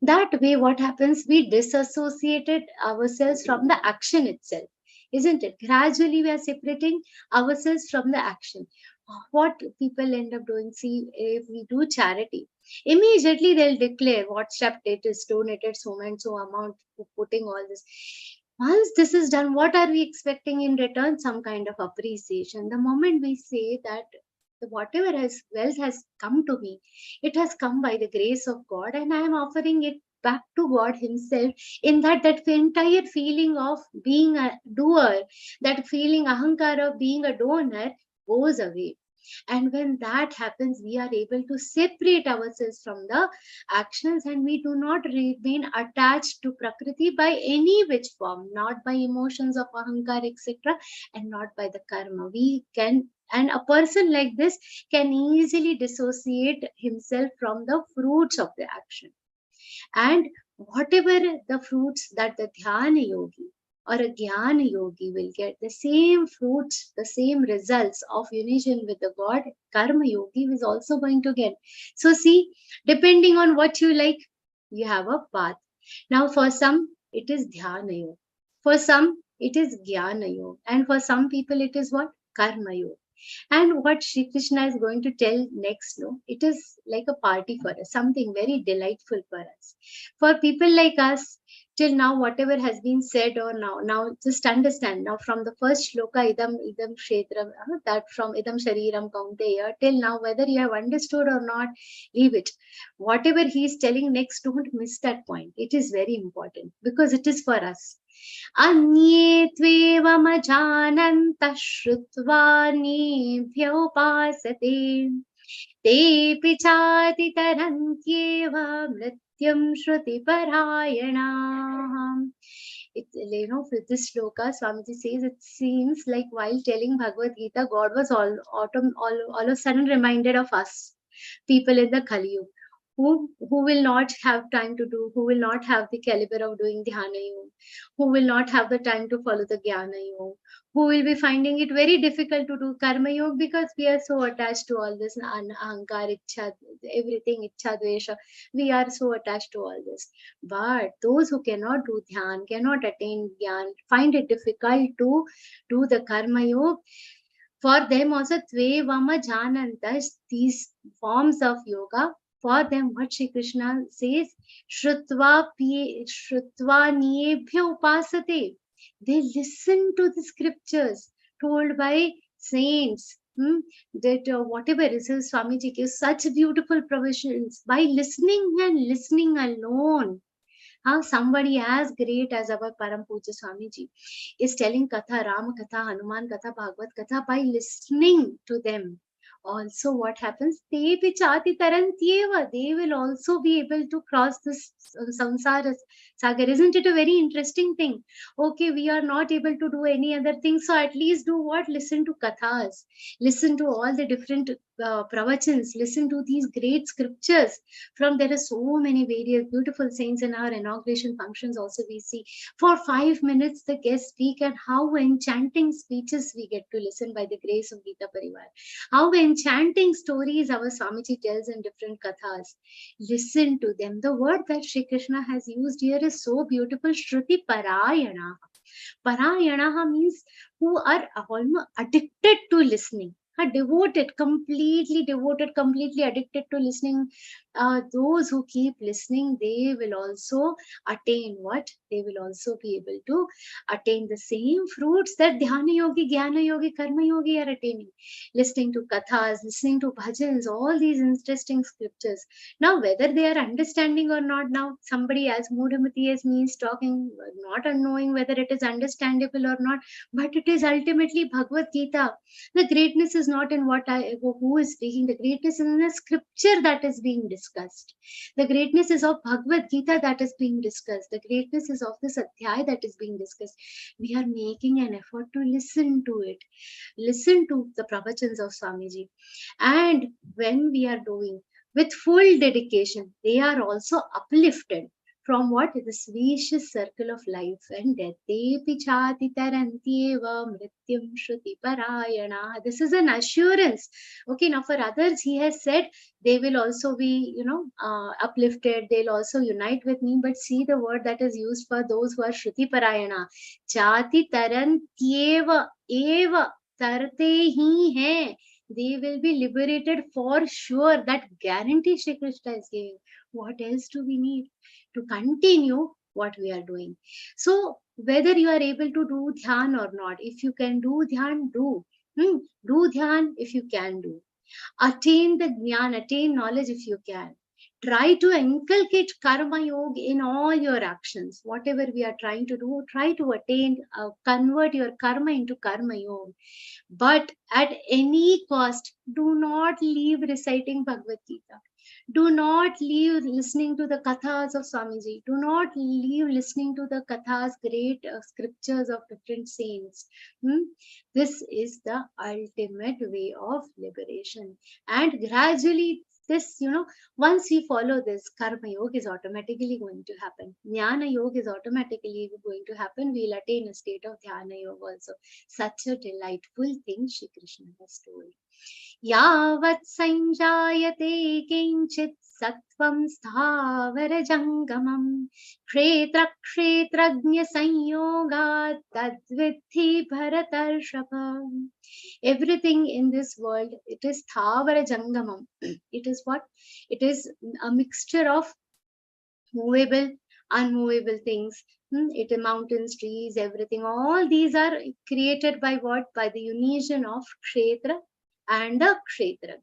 That way, what happens? We disassociated ourselves from the action itself. Isn't it? Gradually, we are separating ourselves from the action. What people end up doing, see, if we do charity, immediately they'll declare what step it is donated so and so amount, putting all this. Once this is done, what are we expecting in return? Some kind of appreciation. The moment we say that whatever wealth has come to me, it has come by the grace of God, and I am offering it back to God Himself, in that entire feeling of being a doer, that feeling ahankara of being a donor goes away. And when that happens, we are able to separate ourselves from the actions, and we do not remain attached to Prakriti by any which form, not by emotions of ahankar, etc., and not by the karma. We can, and a person like this can easily dissociate himself from the fruits of the action. And whatever the fruits that the dhyana yogi or a jnana yogi will get, the same fruits, the same results of union with the God, karma yogi is also going to get. So see, depending on what you like, you have a path. Now for some, it is dhyana yoga. For some, it is jnana yoga. And for some people, it is what? Karma yoga. And what Shri Krishna is going to tell next, no, it is like a party for us, something very delightful for us. For people like us, till now, whatever has been said, or now just understand, now from the first shloka, idam kshetram, that from idam shariram kaunteya, till now, whether you have understood or not, leave it. Whatever he is telling next, don't miss that point. It is very important because it is for us. अन्ये त्वेवमजानन्तः श्रुत्वा अन्येभ्योपासते तेऽपि चातितरन्त्येव मृत्युं श्रुतिपरायणाः. For this shloka, Swamiji says, it seems like while telling Bhagavad Gita, God was all of a sudden reminded of us, people in the Kali Yuga, who will not have time to do, who will not have the caliber of doing dhyana yoga, who will not have the time to follow the jnana yoga, who will be finding it very difficult to do karma yoga because we are so attached to all this ahankar, ichha, everything, ichha, dvesha. We are so attached to all this. But those who cannot do dhyan, cannot attain jnana, find it difficult to do the karma yoga. For them also, tvevama janantas, these forms of yoga, for them, what Shri Krishna says, Shrutva niyebhya upasate. They listen to the scriptures told by saints. That whatever is, Swamiji gives such beautiful provisions by listening and listening alone. Somebody as great as our Param Puja Swamiji is telling Katha, Rama Katha, Hanuman Katha, Bhagavad Katha by listening to them. Also, what happens? They will also be able to cross this samsara sagar. Isn't it a very interesting thing? Okay, we are not able to do any other thing, so at least do what? Listen to kathas, listen to all the different pravachans, listen to these great scriptures. From there are so many various beautiful saints in our inauguration functions. Also, we see for 5 minutes the guests speak, and how enchanting speeches we get to listen by the grace of Gita Parivar. How enchanting stories our Swamiji tells in different kathas. Listen to them. The word that Shri Krishna has used here is so beautiful. Shruti Parayana. Parayana means who are almost addicted to listening. Completely addicted to listening those who keep listening, they will also attain what? They will also be able to attain the same fruits that Dhyana Yogi, Jnana Yogi, Karma Yogi are attaining. Listening to kathas, listening to bhajans, all these interesting scriptures. Now, whether they are understanding or not, now somebody as Mudamati as me is talking, not knowing whether it is understandable or not, but it is ultimately Bhagavad Gita. The greatness is not in who is speaking. The greatness is in the scripture that is being discussed. The greatness is of Bhagavad Gita that is being discussed. The greatness is of this adhyay that is being discussed. We are making an effort to listen to it. Listen to the pravachans of Swamiji. And when we are doing with full dedication, they are also uplifted from what? This vicious circle of life and death. Pichati tarantyeva mrityam shruti parayana. This is an assurance. Okay, now for others, he has said they will also be, uplifted. They'll also unite with me. But see the word that is used for those who are shruti parayana. Chati tarantyeva eva tarte hi hai. They will be liberated for sure. That guarantee Shri Krishna is giving. What else do we need to continue what we are doing? So whether you are able to do dhyan or not, if you can do dhyan, do. Do dhyan if you can do. Attain the jnana, attain knowledge if you can. Try to inculcate karma yoga in all your actions. Whatever we are trying to do, try to attain, convert your karma into karma yoga. But at any cost, do not leave reciting Bhagavad Gita. Do not leave listening to the kathas of Swamiji. Do not leave listening to the kathas, great scriptures of different saints. This is the ultimate way of liberation. And gradually, this, once we follow this, Karma Yoga is automatically going to happen. Jnana Yoga is automatically going to happen. We'll attain a state of Dhyana Yoga also. Such a delightful thing Shri Krishna has told. Yavat sanjayate kinchit sattvam sthavara jangamam kshetra kshetrajna sanyogat tadvidhi bharatarshapam. Everything in this world, it is sthavara jangamam. It is what? It is a mixture of movable, unmovable things. It is mountains, trees, everything. All these are created by what? By the union of kshetra and the kshetra.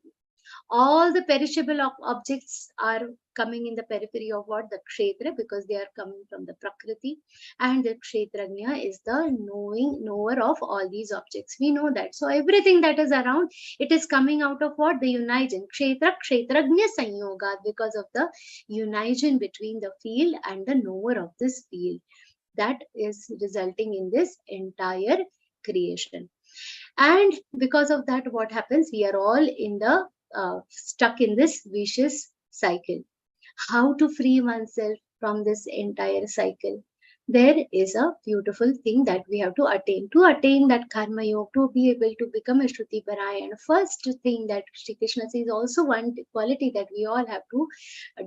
All the perishable objects are coming in the periphery of what? The kshetra, because they are coming from the prakriti, and the kshetrajna is the knower of all these objects. We know that. So everything that is around, it is coming out of what? The union. Kshetra kshetrajna sanyoga, because of the union between the field and the knower of this field. That is resulting in this entire creation. And because of that, what happens? We are all in the stuck in this vicious cycle. How to free oneself from this entire cycle? There is a beautiful thing that we have to attain. To attain that karma yoga, to be able to become a Shruti Parayana, first thing that Shri Krishna says, also one quality that we all have to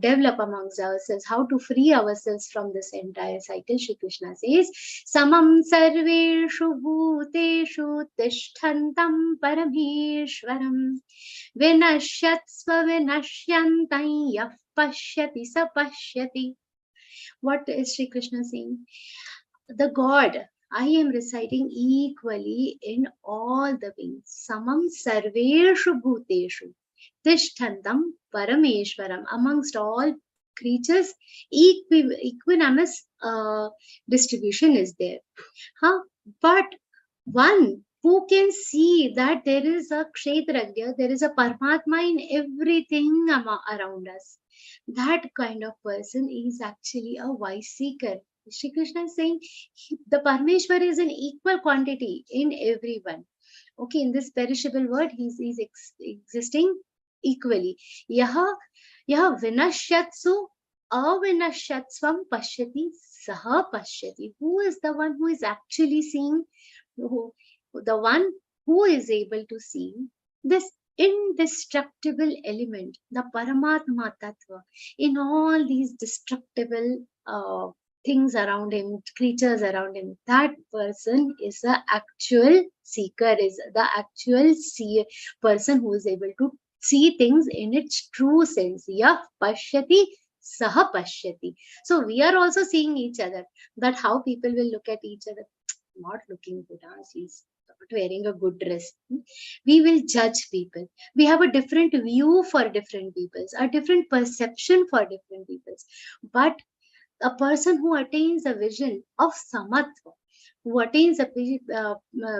develop amongst ourselves. How to free ourselves from this entire cycle? Shri Krishna says, Samam sarveshu bhuteshu tishthantam parameshwaram vinashyatsva vinashyantam yah pashyati sa pashyati. What is Shri Krishna saying? The God, I am reciting equally in all the beings. Samam sarveshu bhuteshu tishthantam parameshwaram. Amongst all creatures, equanimous distribution is there. But one who can see that there is a kshetrajna, there is a Paramatma in everything around us. That kind of person is actually a wise seeker. Shri Krishna is saying the Parameshwar is an equal quantity in everyone. Okay, in this perishable world, he is existing equally. Yaha vinashyatsu avinashyatsvam pashyati saha pashyati. Who is the one who is actually seeing? The one who is able to see this indestructible element, the Paramatma Tattva, in all these destructible things around him, creatures around him. That person is the actual seeker, is the actual person who is able to see things in its true sense. Yah pashyati saha pashyati. So we are also seeing each other, that how people will look at each other. Not looking good, he's not wearing a good dress. We will judge people. We have a different view for different peoples, a different perception for different peoples. But a person who attains a vision of samatva, who attains a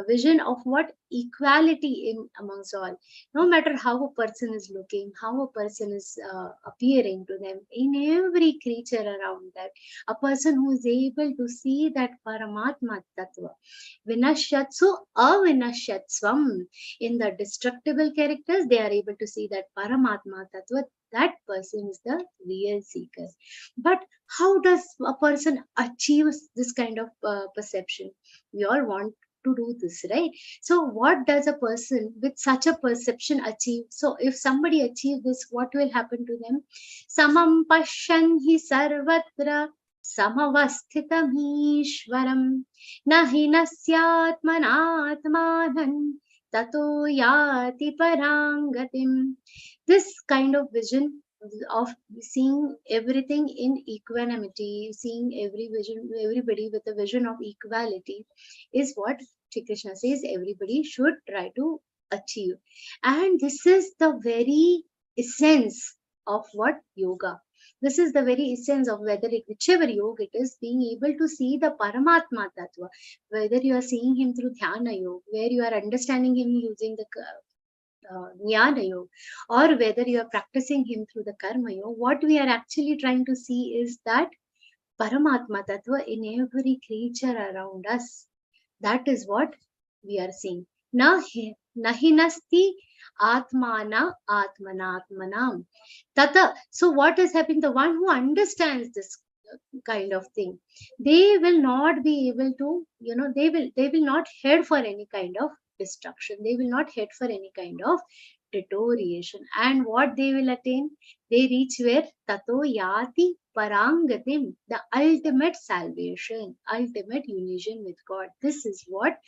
vision of what equality in amongst all, no matter how a person is looking, how a person is appearing to them, in every creature around that, a person who is able to see that Paramatma Tattva, Vinashyatsu Avinashyatsvam, in the destructible characters, they are able to see that Paramatma Tattva, that person is the real seeker. But how does a person achieve this kind of perception? We all want to do this, right? So what does a person with such a perception achieve? So if somebody achieves this, what will happen to them? Samam pashyan hi sarvatra samavasthitam ishvaram nahi nasyatmanatmanan tato yati parangatim. This kind of vision of seeing everything in equanimity, seeing everybody with a vision of equality, is what Shri Krishna says everybody should try to achieve. And this is the very essence of what yoga. This is the very essence of whichever yoga it is, being able to see the Paramatma Tattva, whether you are seeing him through Dhyana Yoga, where you are understanding him using the Jnana Yoga, or whether you are practicing him through the Karma Yoga, what we are actually trying to see is that Paramatma Tattva in every creature around us. That is what we are seeing. Nahi nasti atmana atmanatmanam tata. So what is happening? The one who understands this kind of thing, they will not be able to, they will not head for any kind of destruction. They will not head for any kind of deterioration. And what they will attain? They reach where? Tato yati parangatim, the ultimate salvation, ultimate union with God. This is what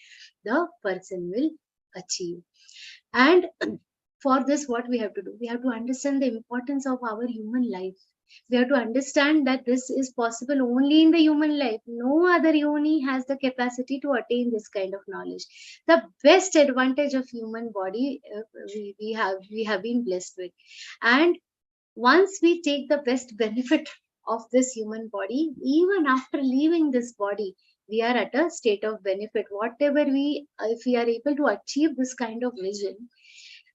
the person will achieve. And for this, what we have to do? We have to understand the importance of our human life. We have to understand that this is possible only in the human life. No other yoni has the capacity to attain this kind of knowledge. The best advantage of human body we have been blessed with. And once we take the best benefit of this human body, even after leaving this body, we are at a state of benefit. Whatever if we are able to achieve this kind of vision,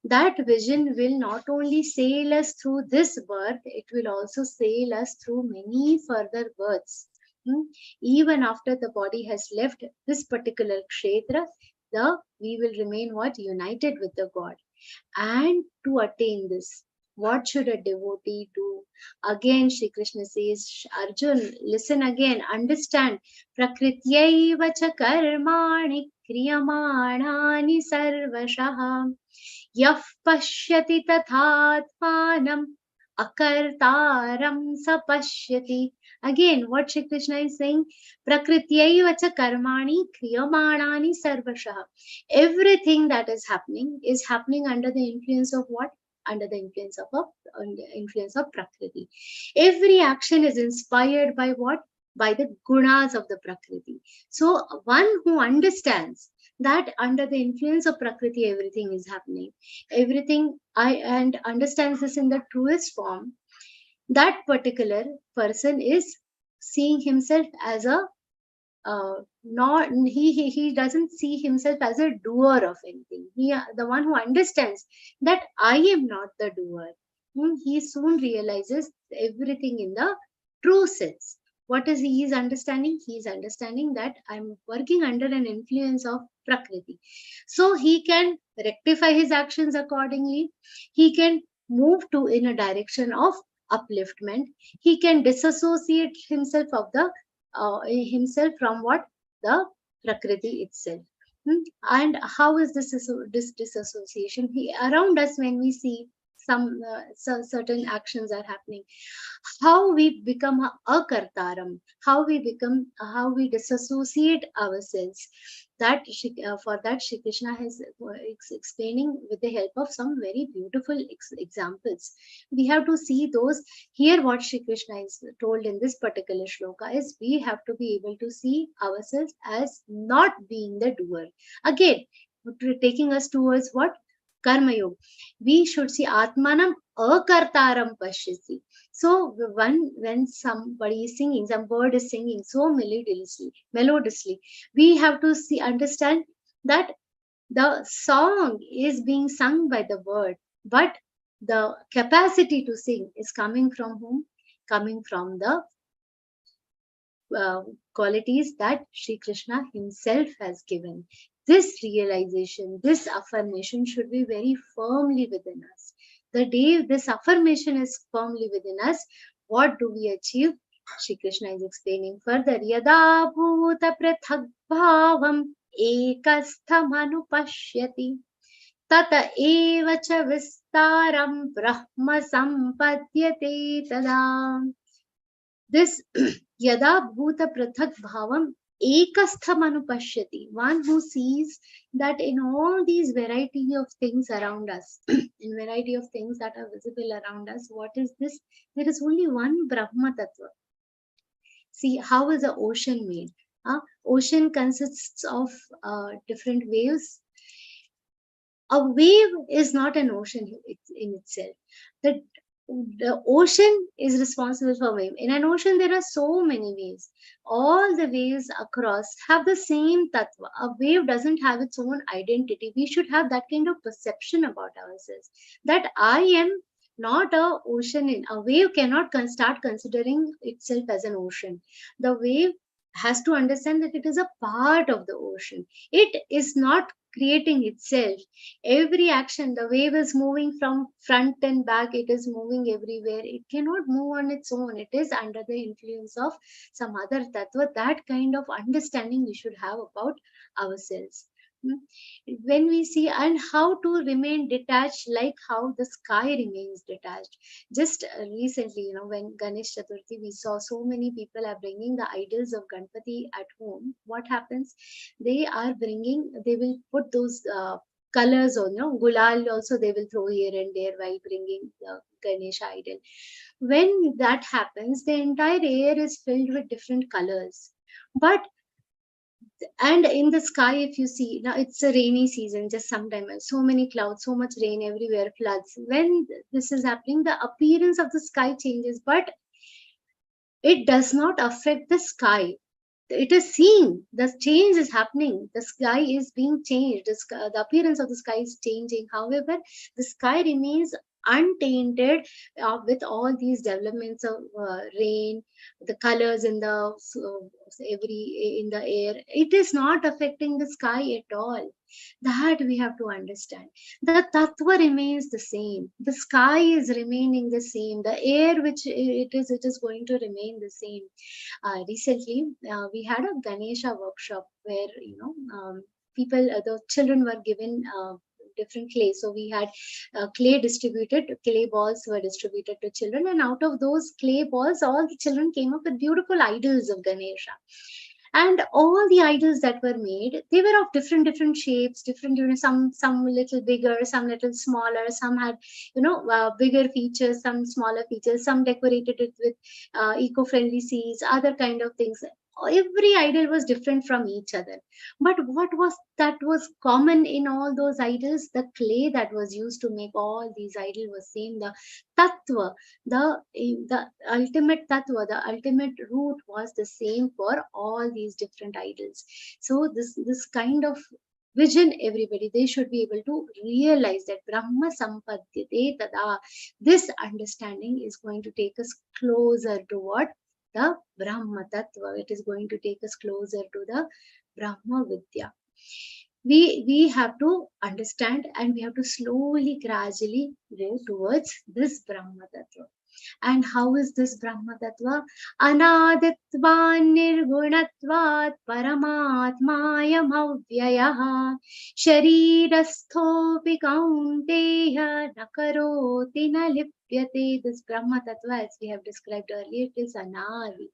that vision will not only sail us through this birth, it will also sail us through many further births. Even after the body has left this particular kshetra, we will remain what? United with the God. And to attain this, what should a devotee do? Again, Shri Krishna says, Arjun, listen again, understand. Prakrityaiva cha karmani kriyamanani sarvashah. Yah pashyati tathatmanam akartaram sapashyati. Again, what Shri Krishna is saying, Prakrityaiva cha karmani kriyamanani sarvashah. Everything that is happening under the influence of what? Under the influence of Prakriti. Every action is inspired by what? By the gunas of the Prakriti. So one who understands that under the influence of Prakriti, everything is happening, and understands this in the truest form, that particular person is seeing himself as a he doesn't see himself as a doer of anything. The one who understands that I am not the doer, he soon realizes everything in the true sense. What is he is understanding? He is understanding that I'm working under an influence of Prakriti. So he can rectify his actions accordingly. He can move in a direction of upliftment. He can disassociate himself from what? The Prakriti itself. And how is this disassociation? Around us, when we see certain actions are happening. How we become a akartaram, how we disassociate ourselves. That for that Shri Krishna is explaining with the help of some very beautiful examples. We have to see those. Here what Shri Krishna is told in this particular shloka is we have to be able to see ourselves as not being the doer. Again, taking us towards what? Karma Yoga. We should see Atmanam akartaram pashyasi. So when somebody is singing, some bird is singing so melodiously, we have to understand that the song is being sung by the bird, but the capacity to sing is coming from whom? Coming from the qualities that Sri Krishna himself has given. This realization, this affirmation should be very firmly within us. The day this affirmation is firmly within us, what do we achieve? Shri Krishna is explaining further. Yada bhuta prathak bhavam ekastham anupashyati tata eva cha vistaram brahma sampadyate tada. This yada bhuta prathak bhavam ekastham anupashyati, one who sees that in all these variety of things around us, in variety of things that are visible around us, what is this? There is only one Brahma Tattva. See, how is the ocean made? Ocean consists of different waves. A wave is not an ocean in itself. The ocean is responsible for wave. In an ocean, there are so many waves. All the waves across have the same tattva. A wave doesn't have its own identity. We should have that kind of perception about ourselves, that I am not a ocean. A wave cannot start considering itself as an ocean. The wave has to understand that it is a part of the ocean. It is not creating itself. Every action, the wave is moving from front and back, it is moving everywhere. It cannot move on its own. It is under the influence of some other tattva. That kind of understanding we should have about ourselves. When we see, and how to remain detached, like how the sky remains detached. Just recently, when Ganesh Chaturthi, we saw so many people are bringing the idols of Ganpati at home. What happens? They will put those colors on, gulal also they will throw here and there while bringing the Ganesha idol. When that happens, the entire air is filled with different colors. And in the sky, if you see, now it's a rainy season, just sometimes so many clouds, so much rain everywhere, floods. When this is happening, the appearance of the sky changes, but it does not affect the sky. It is seen, the change is happening, the sky is being changed, the appearance of the sky is changing. However, the sky remains untainted with all these developments of rain, the colors in the air. It is not affecting the sky at all. That we have to understand. The tattva remains the same. The sky is remaining the same. The air which it is going to remain the same. Recently, we had a Ganesha workshop where people, the children were given different clay. So we had clay balls were distributed to children, and out of those clay balls, all the children came up with beautiful idols of Ganesha. And all the idols that were made, they were of different shapes, different, some little bigger, some little smaller, some had, bigger features, some smaller features, some decorated it with eco-friendly seeds, other kind of things. Every idol was different from each other. But what was common in all those idols? The clay that was used to make all these idols was same. The tattva, the ultimate tattva, the ultimate root was the same for all these different idols. So this kind of vision, everybody, they should be able to realize that Brahma Sampadyate Tada. This understanding is going to take us closer to what? The Brahma Tattva. It is going to take us closer to the Brahma Vidya. We have to understand, and we have to slowly, gradually go towards this Brahma Tattva. And how is this Brahma Tattva? Anaditvan nirgunatvat paramatmayam avyayah sharirastho vikaunteya nakaroti na lipyate. This Brahma Tattva, as we have described earlier, it is Anadi.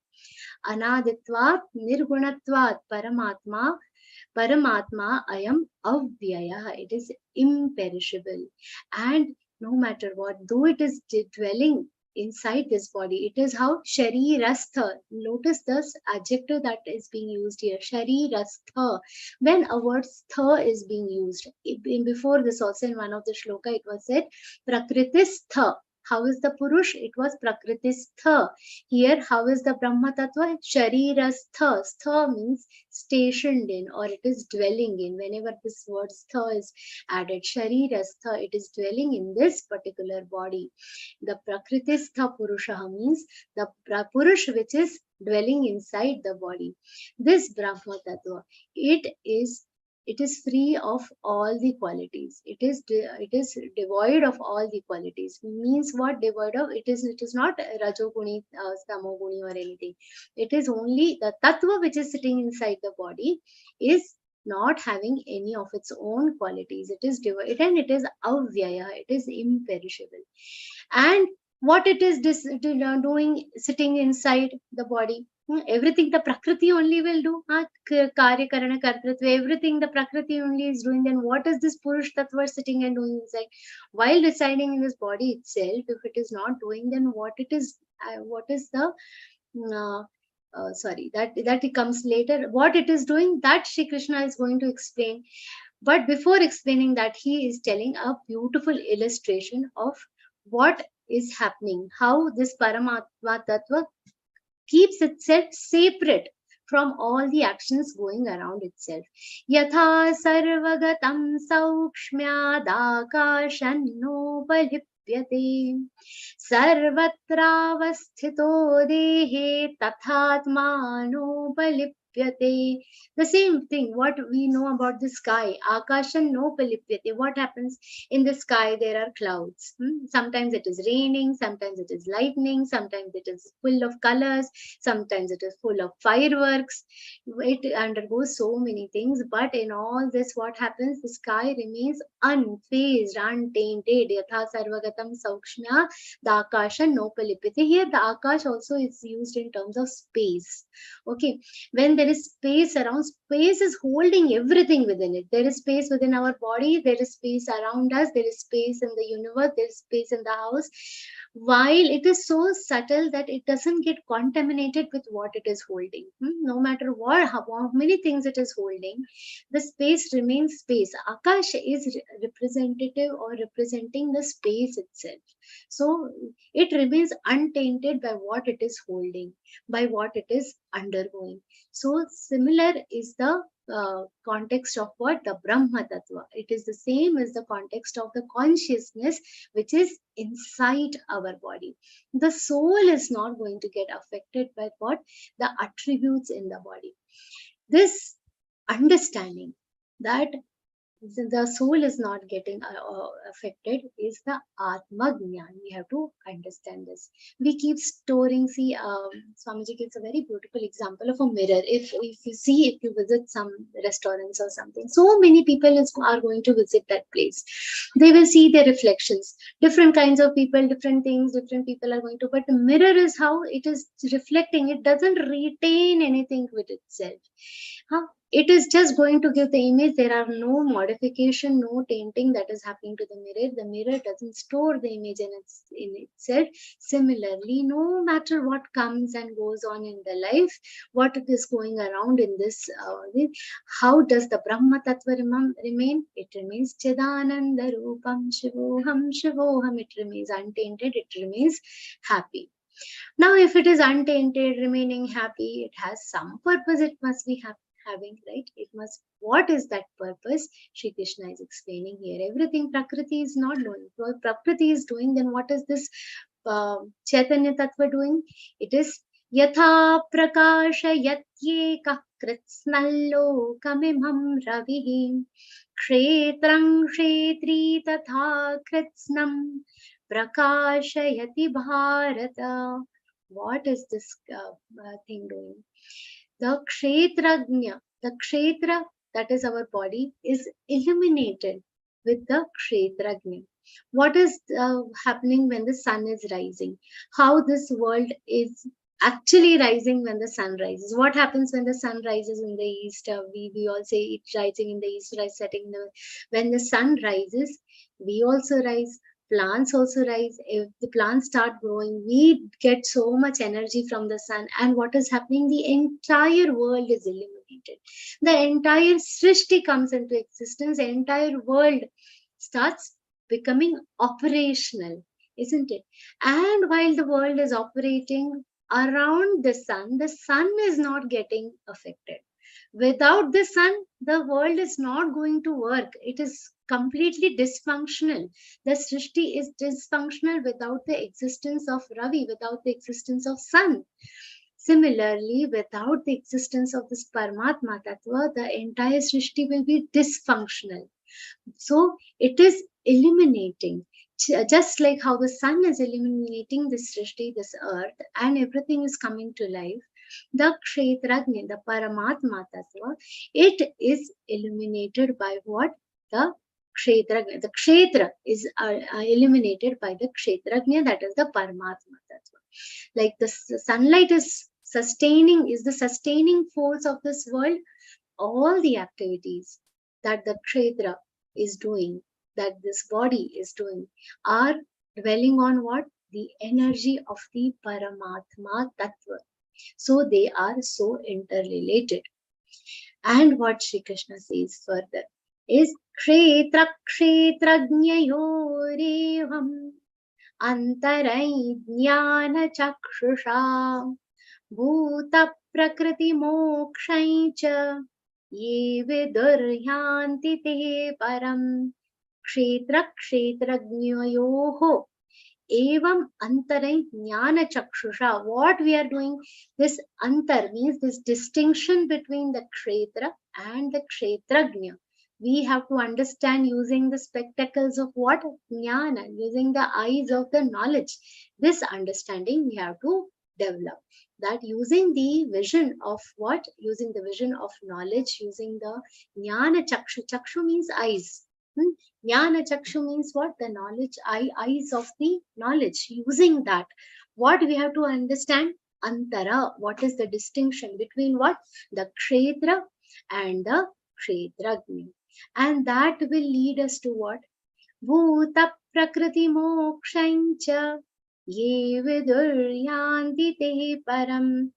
Anaditvat nirgunatvat paramatma ayam avyaya. It is imperishable, and no matter what, though it is dwelling inside this body, it is how sharirastha. Notice this adjective that is being used here, sharirastha. When a word stha is being used, before this also in one of the shloka it was said prakristha. How is the Purush? It was Prakristha. Here, how is the Brahma Tattva? Sharirastha. Stha means stationed in, or it is dwelling in. Whenever this word stha is added, Sharirastha, it is dwelling in this particular body. The Prakristha Purusha means the Purush which is dwelling inside the body. This Brahma Tattva, it is free of all the qualities. It is devoid of all the qualities. Means what? Devoid of, it is not rajoguni, tamoguni or anything. It is only the tattva which is sitting inside the body is not having any of its own qualities. It is devoid, and it is avyaya. It is imperishable. And what it is doing sitting inside the body? Everything the Prakriti only will do. Karya Karana Kartritva, everything the Prakriti only is doing. Then what is this Purush Tattva sitting and doing inside? While residing in this body itself, if it is not doing, then what is the that it comes later. What it is doing, that Shri Krishna is going to explain. But before explaining that, he is telling a beautiful illustration of what is happening, how this Paramatma Tattva keeps itself separate from all the actions going around itself. Yatha sarvagatam saukshmyadakashanopalipyate sarvatravasthito dehe tathatmanopalipyate. The same thing, what we know about the sky, akashan no palipyate. What happens in the sky? There are clouds. Sometimes it is raining, sometimes it is lightning, sometimes it is full of colors, sometimes it is full of fireworks. It undergoes so many things, but in all this, what happens? The sky remains unfazed, untainted. Yatha sarvagatam saukshmya dakashan no palipyate. Here the akash also is used in terms of space. Okay, when there is space around, space is holding everything within it. There is space within our body, there is space around us, there is space in the universe, there is space in the house. While it is so subtle that it doesn't get contaminated with what it is holding. No matter what, how many things it is holding, the space remains space. Akash is representative or representing the space itself. So it remains untainted by what it is holding, by what it is undergoing. So similar is the context of what? The Brahma Tattva. It is the same as the context of the consciousness which is inside our body. The soul is not going to get affected by what? The attributes in the body. This understanding that the soul is not getting affected is the Atma Jnana. We have to understand this. We keep storing, see, Swamiji gives a very beautiful example of a mirror. If you visit some restaurants or something, so many people are going to visit that place. They will see their reflections. Different kinds of people, different things, different people are going to, but the mirror is how it is reflecting. It doesn't retain anything with itself. It is just going to give the image. There are no modification, no tainting that is happening to the mirror. The mirror doesn't store the image in itself. Similarly, no matter what comes and goes on in the life, what is going around in this, how does the Brahma Tattva remain? It remains Chidananda Rupam Shivoham Shivoham. It remains untainted. It remains happy. Now, if it is untainted, remaining happy, it has some purpose. It must be having, right? It must. What is that purpose? Shri Krishna is explaining here. Everything Prakriti is not doing. What Prakriti is doing, then what is this Chaitanya Tattva doing? It is Yatha Prakasha Yatyeka Kritsnallo Kamimam Ravihi Kshetrang Kshetri Tatha Kritsnam prakashayati bharata. What is this thing doing? The kshetragnya, the kshetra, that is our body, is illuminated with the kshetragnya. What is happening when the sun is rising? How this world is actually rising when the sun rises? What happens when the sun rises in the east? We all say it's rising in the east, setting in the. When the sun rises, we also rise. Plants also rise. If the plants start growing, we get so much energy from the sun. And what is happening? The entire world is illuminated. The entire Srishti comes into existence. The entire world starts becoming operational, isn't it? And while the world is operating around the sun is not getting affected. Without the sun, the world is not going to work. It is completely dysfunctional. The Srishti is dysfunctional without the existence of Ravi, without the existence of sun. Similarly, without the existence of this Paramatma Tattva, the entire Srishti will be dysfunctional. So it is illuminating, just like how the sun is illuminating this Srishti, this earth, and everything is coming to life. The Kshetragnya, the Paramatma Tattva, it is illuminated by what? The Kshetragnya. The Kshetra is illuminated by the Kshetragnya, that is the Paramatma Tattva. Like the sunlight is the sustaining force of this world. All the activities that the Kshetra is doing, that this body is doing, are dwelling on what? The energy of the Paramatma Tattva. So they are so interrelated. And what Sri Krishna says further is Kshetra Kshetragnayorevam Antarai Jnana Chakshusha Bhuta Prakriti Mokshaincha Ye Vidurhyanti Te Param Kshetra Kshetragnayoho Evam Antarai Jnana Chakshusha. What we are doing, this Antar means this distinction between the Kshetra and the Kshetragnya. We have to understand using the spectacles of what? Jnana, using the eyes of the knowledge. This understanding we have to develop. That using the vision of what? Using the vision of knowledge, using the Jnana Chakshu. Chakshu means eyes. Jnana Chakshu means what? The knowledge, eyes of the knowledge. Using that, what we have to understand? Antara. What is the distinction between what? The Kshetra and the Kshetragni. And that will lead us to what? Bhuta Prakriti Mokshaincha Ye Viduryanti Te Param.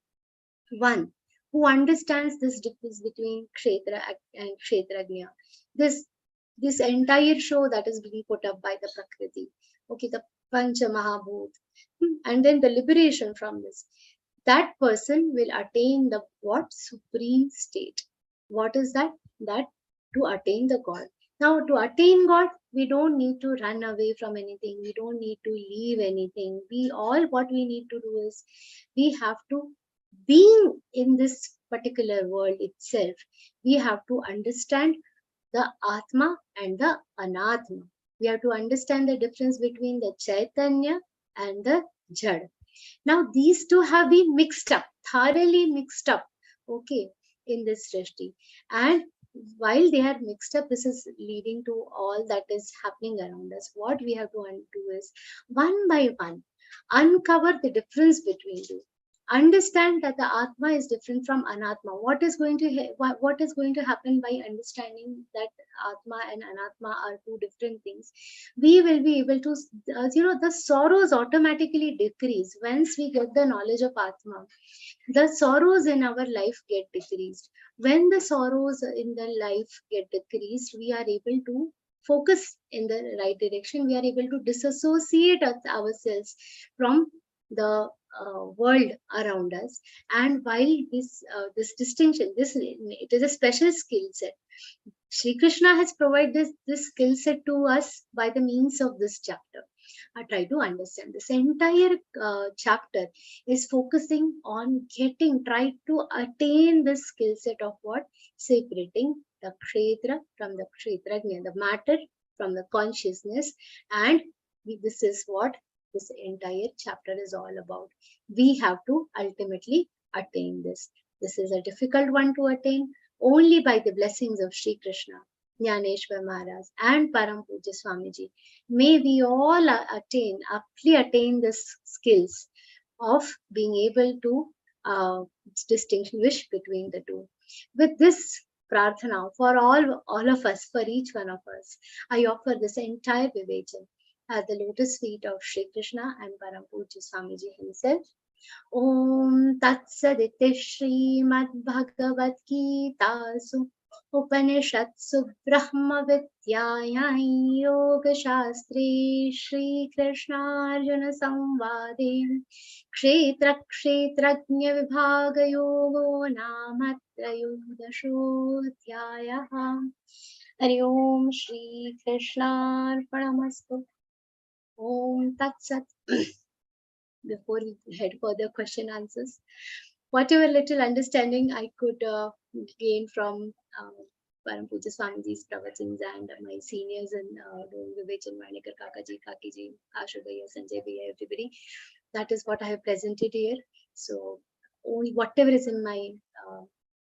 One who understands this difference between Kshetra and Kshetragnya. This entire show that is being put up by the Prakriti, okay, the Pancha Mahabhut, and then the liberation from this, that person will attain the what? Supreme state. What is that? That to attain the God. Now, to attain God, we don't need to run away from anything. We don't need to leave anything. What we need to do is, we have to, being in this particular world itself, we have to understand the Atma and the Anatma. We have to understand the difference between the Chaitanya and the Jad. Now, these two have been mixed up, thoroughly mixed up, okay, in this Srishti. And while they are mixed up, this is leading to all that is happening around us. What we have to do is, one by one, uncover the difference between two. Understand that the Atma is different from Anatma. What is going to happen by understanding that Atma and Anatma are two different things? We will be able to, the sorrows automatically decrease once we get the knowledge of Atma. The sorrows in our life get decreased. When the sorrows in the life get decreased, we are able to focus in the right direction. We are able to disassociate ourselves from the world around us. And while this distinction, it is a special skill set. Shri Krishna has provided this skill set to us by the means of this chapter. I try to understand. This entire chapter is focusing on try to attain the skill set of what? Separating the Kshetra from the Kshetragnya, the matter from the consciousness, and This is what this entire chapter is all about. We have to ultimately attain this. This is a difficult one to attain. Only by the blessings of Sri Krishna, Jnaneshwar Maharaj, and Param Pujya Swamiji, may we all aptly attain the skills of being able to distinguish between the two. With this prarthana for all of us, for each one of us, I offer this entire Vivechan at the lotus feet of Sri Krishna and Param Pujya Swamiji himself. Om Tat Saditi Śrīmad-Bhagavadgītāsu Upanishatsu Brahma Vidyayam Yoga Shastri Shri Krishna Arjuna Samvade Kshetra Kshetrajna Vibhaga Yogo Namatrayodashodhyayaha. Hari Om Shri Krishna Arpanamastu. Om Tat Sat. Before we head for the question answers, whatever little understanding I could gain from Param Pujya Swamiji's pravachans and my seniors in doing Vivechan, Vanikar Kakaji, Kakiji, Ashu Bhaiya, Sanjay Bhaiya, everybody, that is what I have presented here. So only whatever is in my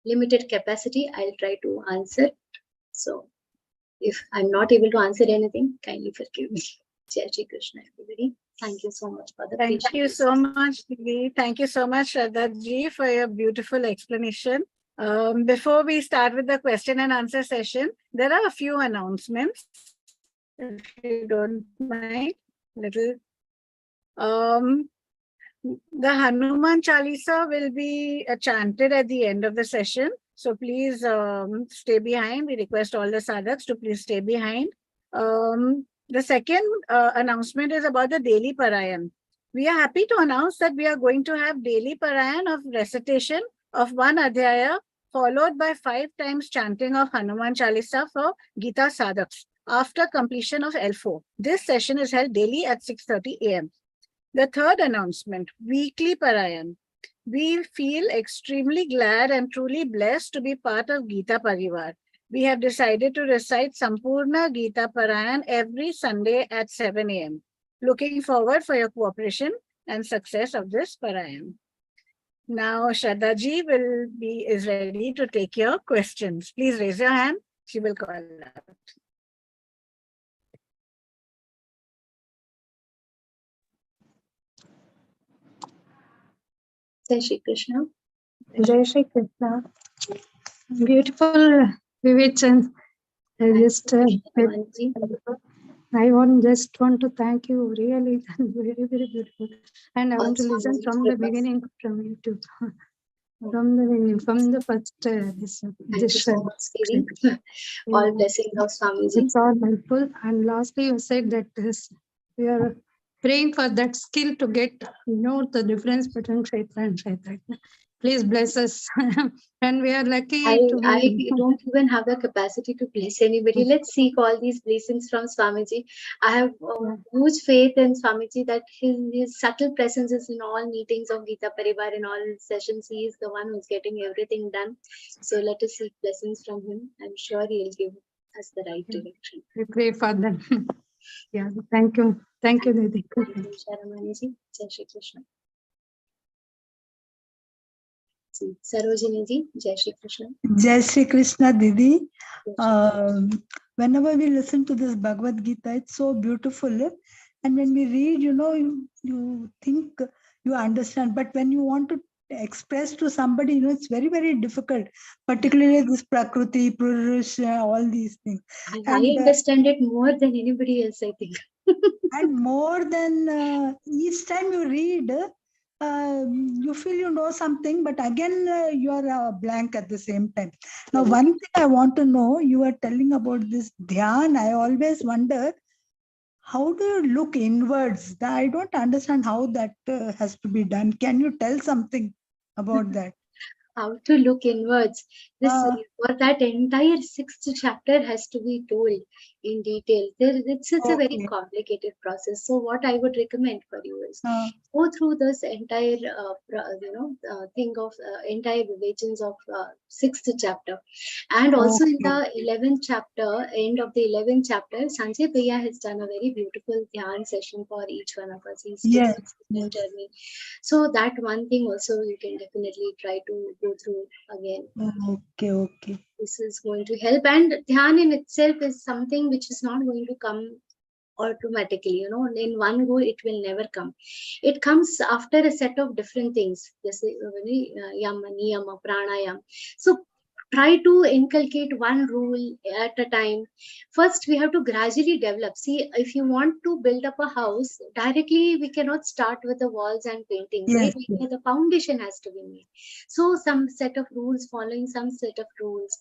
limited capacity, I'll try to answer. So if I'm not able to answer anything, kindly forgive me. Jai Shri Krishna, everybody. Thank you so much for the Thank patience. you so much, Didi. Thank you so much, Shraddha ji, for your beautiful explanation. Before we start with the question and answer session, there are a few announcements, if you don't mind. The Hanuman Chalisa will be chanted at the end of the session. So please stay behind. We request all the sadhaks to please stay behind. The second announcement is about the daily Parayan. We are happy to announce that we are going to have daily Parayan of recitation of one Adhyaya followed by 5 times chanting of Hanuman Chalisa for Gita Sadhaks after completion of L4. This session is held daily at 6:30 a.m. The third announcement, weekly Parayan. We feel extremely glad and truly blessed to be part of Gita Parivar. We have decided to recite Sampurna Gita Parayan every Sunday at 7 a.m. Looking forward for your cooperation and success of this Parayan. Now Shraddha ji is ready to take your questions. Please raise your hand. She will call out. Jai Shri Krishna. Jai Shri Krishna. Beautiful Vivechan. I just just want to thank you. Really, very, very beautiful. And I want to listen from the beginning from YouTube. From the beginning, from the first. All blessings of Swamiji. It's all helpful. And lastly, you said that we are praying for that skill to get the difference between Kshetra and Kshetra. Please bless us. And we are lucky I be... don't even have the capacity to bless anybody. Let's seek all these blessings from Swamiji. I have huge faith in Swamiji that his subtle presence is in all meetings of Gita Parivar, in all sessions. He is the one who's getting everything done. So let us seek blessings from him. I'm sure he'll give us the right direction. We pray for them. Yeah, thank you. Thank you, Didi. Sharamani-ji, Jai Shri Krishna. Sarojini ji, Jai Shri Krishna. Jai Shri Krishna, Didi. Whenever we listen to this Bhagavad Gita, it's so beautiful. And when we read, you think you understand. But when you want to express to somebody, it's very, very difficult. Particularly this Prakriti, Purusha, all these things. I understand it more than anybody else, I think. And more than each time you read, you feel you know something, but again you are blank at the same time. Now, one thing I want to know, you are telling about this dhyan. I always wonder, how do you look inwards? I don't understand how that has to be done. Can you tell something about that? How to look inwards. For that entire 6th chapter has to be told. in detail. It's a very Okay. complicated process. So what I would recommend for you is Uh, go through this entire thing of entire Vivechans of 6th chapter, and also in okay. the 11th chapter, end of the 11th chapter, Sanjay Bhaiya has done a very beautiful dhyan session for each one of us. He's taken Yes. us on a journey. So that one thing also you can definitely try to go through again. Okay. Okay. This is going to help, and dhyan in itself is something which is not going to come automatically, in one go it will never come. It comes after a set of different things, just yama, niyama, pranayam. So try to inculcate one rule at a time. First we have to gradually develop. See, if you want to build up a house directly, we cannot start with the walls and paintings, Yes. right? The foundation has to be made. So some set of rules, following some set of rules,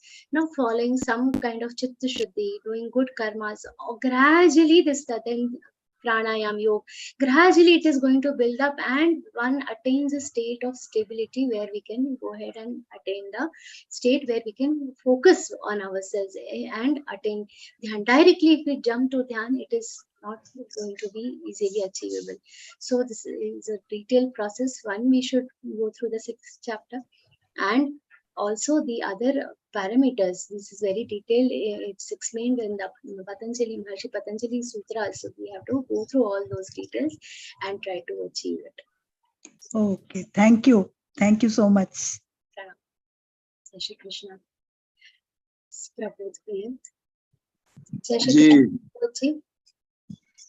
following some kind of chitta shuddhi, doing good karmas, or gradually this then pranayam yoga, gradually it is going to build up, and one attains a state of stability where we can go ahead and attain the state where we can focus on ourselves and attain dhyan. Directly if we jump to dhyan, it is not going to be easily achievable. So this is a detailed process. One, we should go through the 6th chapter, and also the other parameters. This is very detailed. It's explained in the Maharishi Patanjali Sutras. So we have to go through all those details and try to achieve it. Okay. Thank you. Thank you so much. Jai Shri Krishna. Prabodh Priya. Jai Shri ji Krishna ji.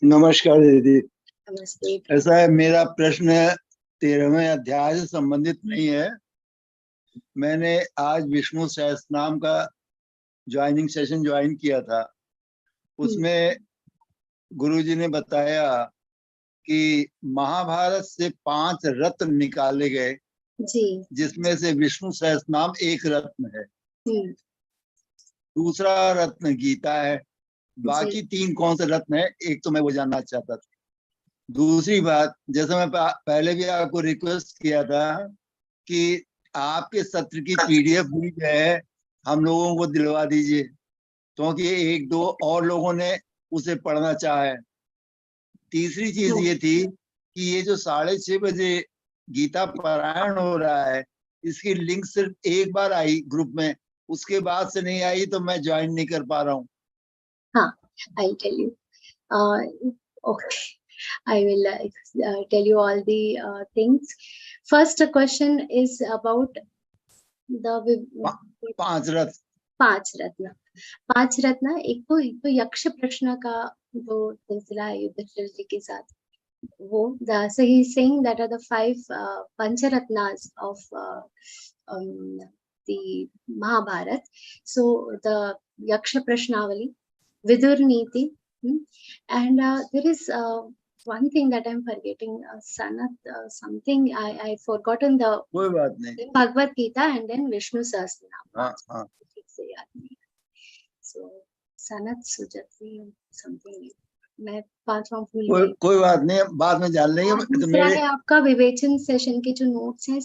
नमस्कार दीदी। Namaste. ऐसा है, मेरा प्रश्न 13वें अध्याय से संबंधित नहीं है। मैंने आज विष्णु सहस्त्रनाम का ज्वाइनिंग सेशन ज्वाइन किया था। उसमें गुरुजी ने बताया कि महाभारत से 5 रत्न निकाले गए, जी, जिसमें से विष्णु सहस्त्रनाम एक रत्न है। दूसरा रत्न गीता है। बाकी 3 कौन से रत्न है, एक तो मैं वो जानना चाहता था। दूसरी बात, जैसे मैं पहले भी आपको रिक्वेस्ट किया था कि आपके सत्र की पीडीएफ भी जो है हम लोगों को दिलवा दीजिए, क्योंकि 1-2 और लोगों ने उसे पढ़ना चाहा है। तीसरी चीज ये थी कि ये जो 6:30 बजे गीता पारायण हो रहा है, इसकी लिंक सिर्फ एक बार आई ग्रुप में, उसके बाद से नहीं आई, तो मैं ज्वाइन नहीं कर पा रहा हूँ। हाँ, I'll tell you. Okay, I will tell you all the things. First question is about the 5 रत्न। 5 रत्न। 5 रत्न, एक तो यक्ष प्रश्न का जो सिलसिला है युधिष्ठिर जी के साथ, वो so he's saying that are the 5 pancharatnas of the Mahabharat. So the yaksha prashnavali, Vidur Niti, and there is one thing that I'm forgetting, Sanat, something I forgotten the कोई बात नहीं। Bhagavad-Gītā and then Vishnu Sahasranam. हाँ। So Sanat Sujati something, मैं 5वां भूल गई। कोई बात नहीं, बाद में जान लेंगे। दूसरा है आपका विवेचन सेशन के जो नोट्स हैं,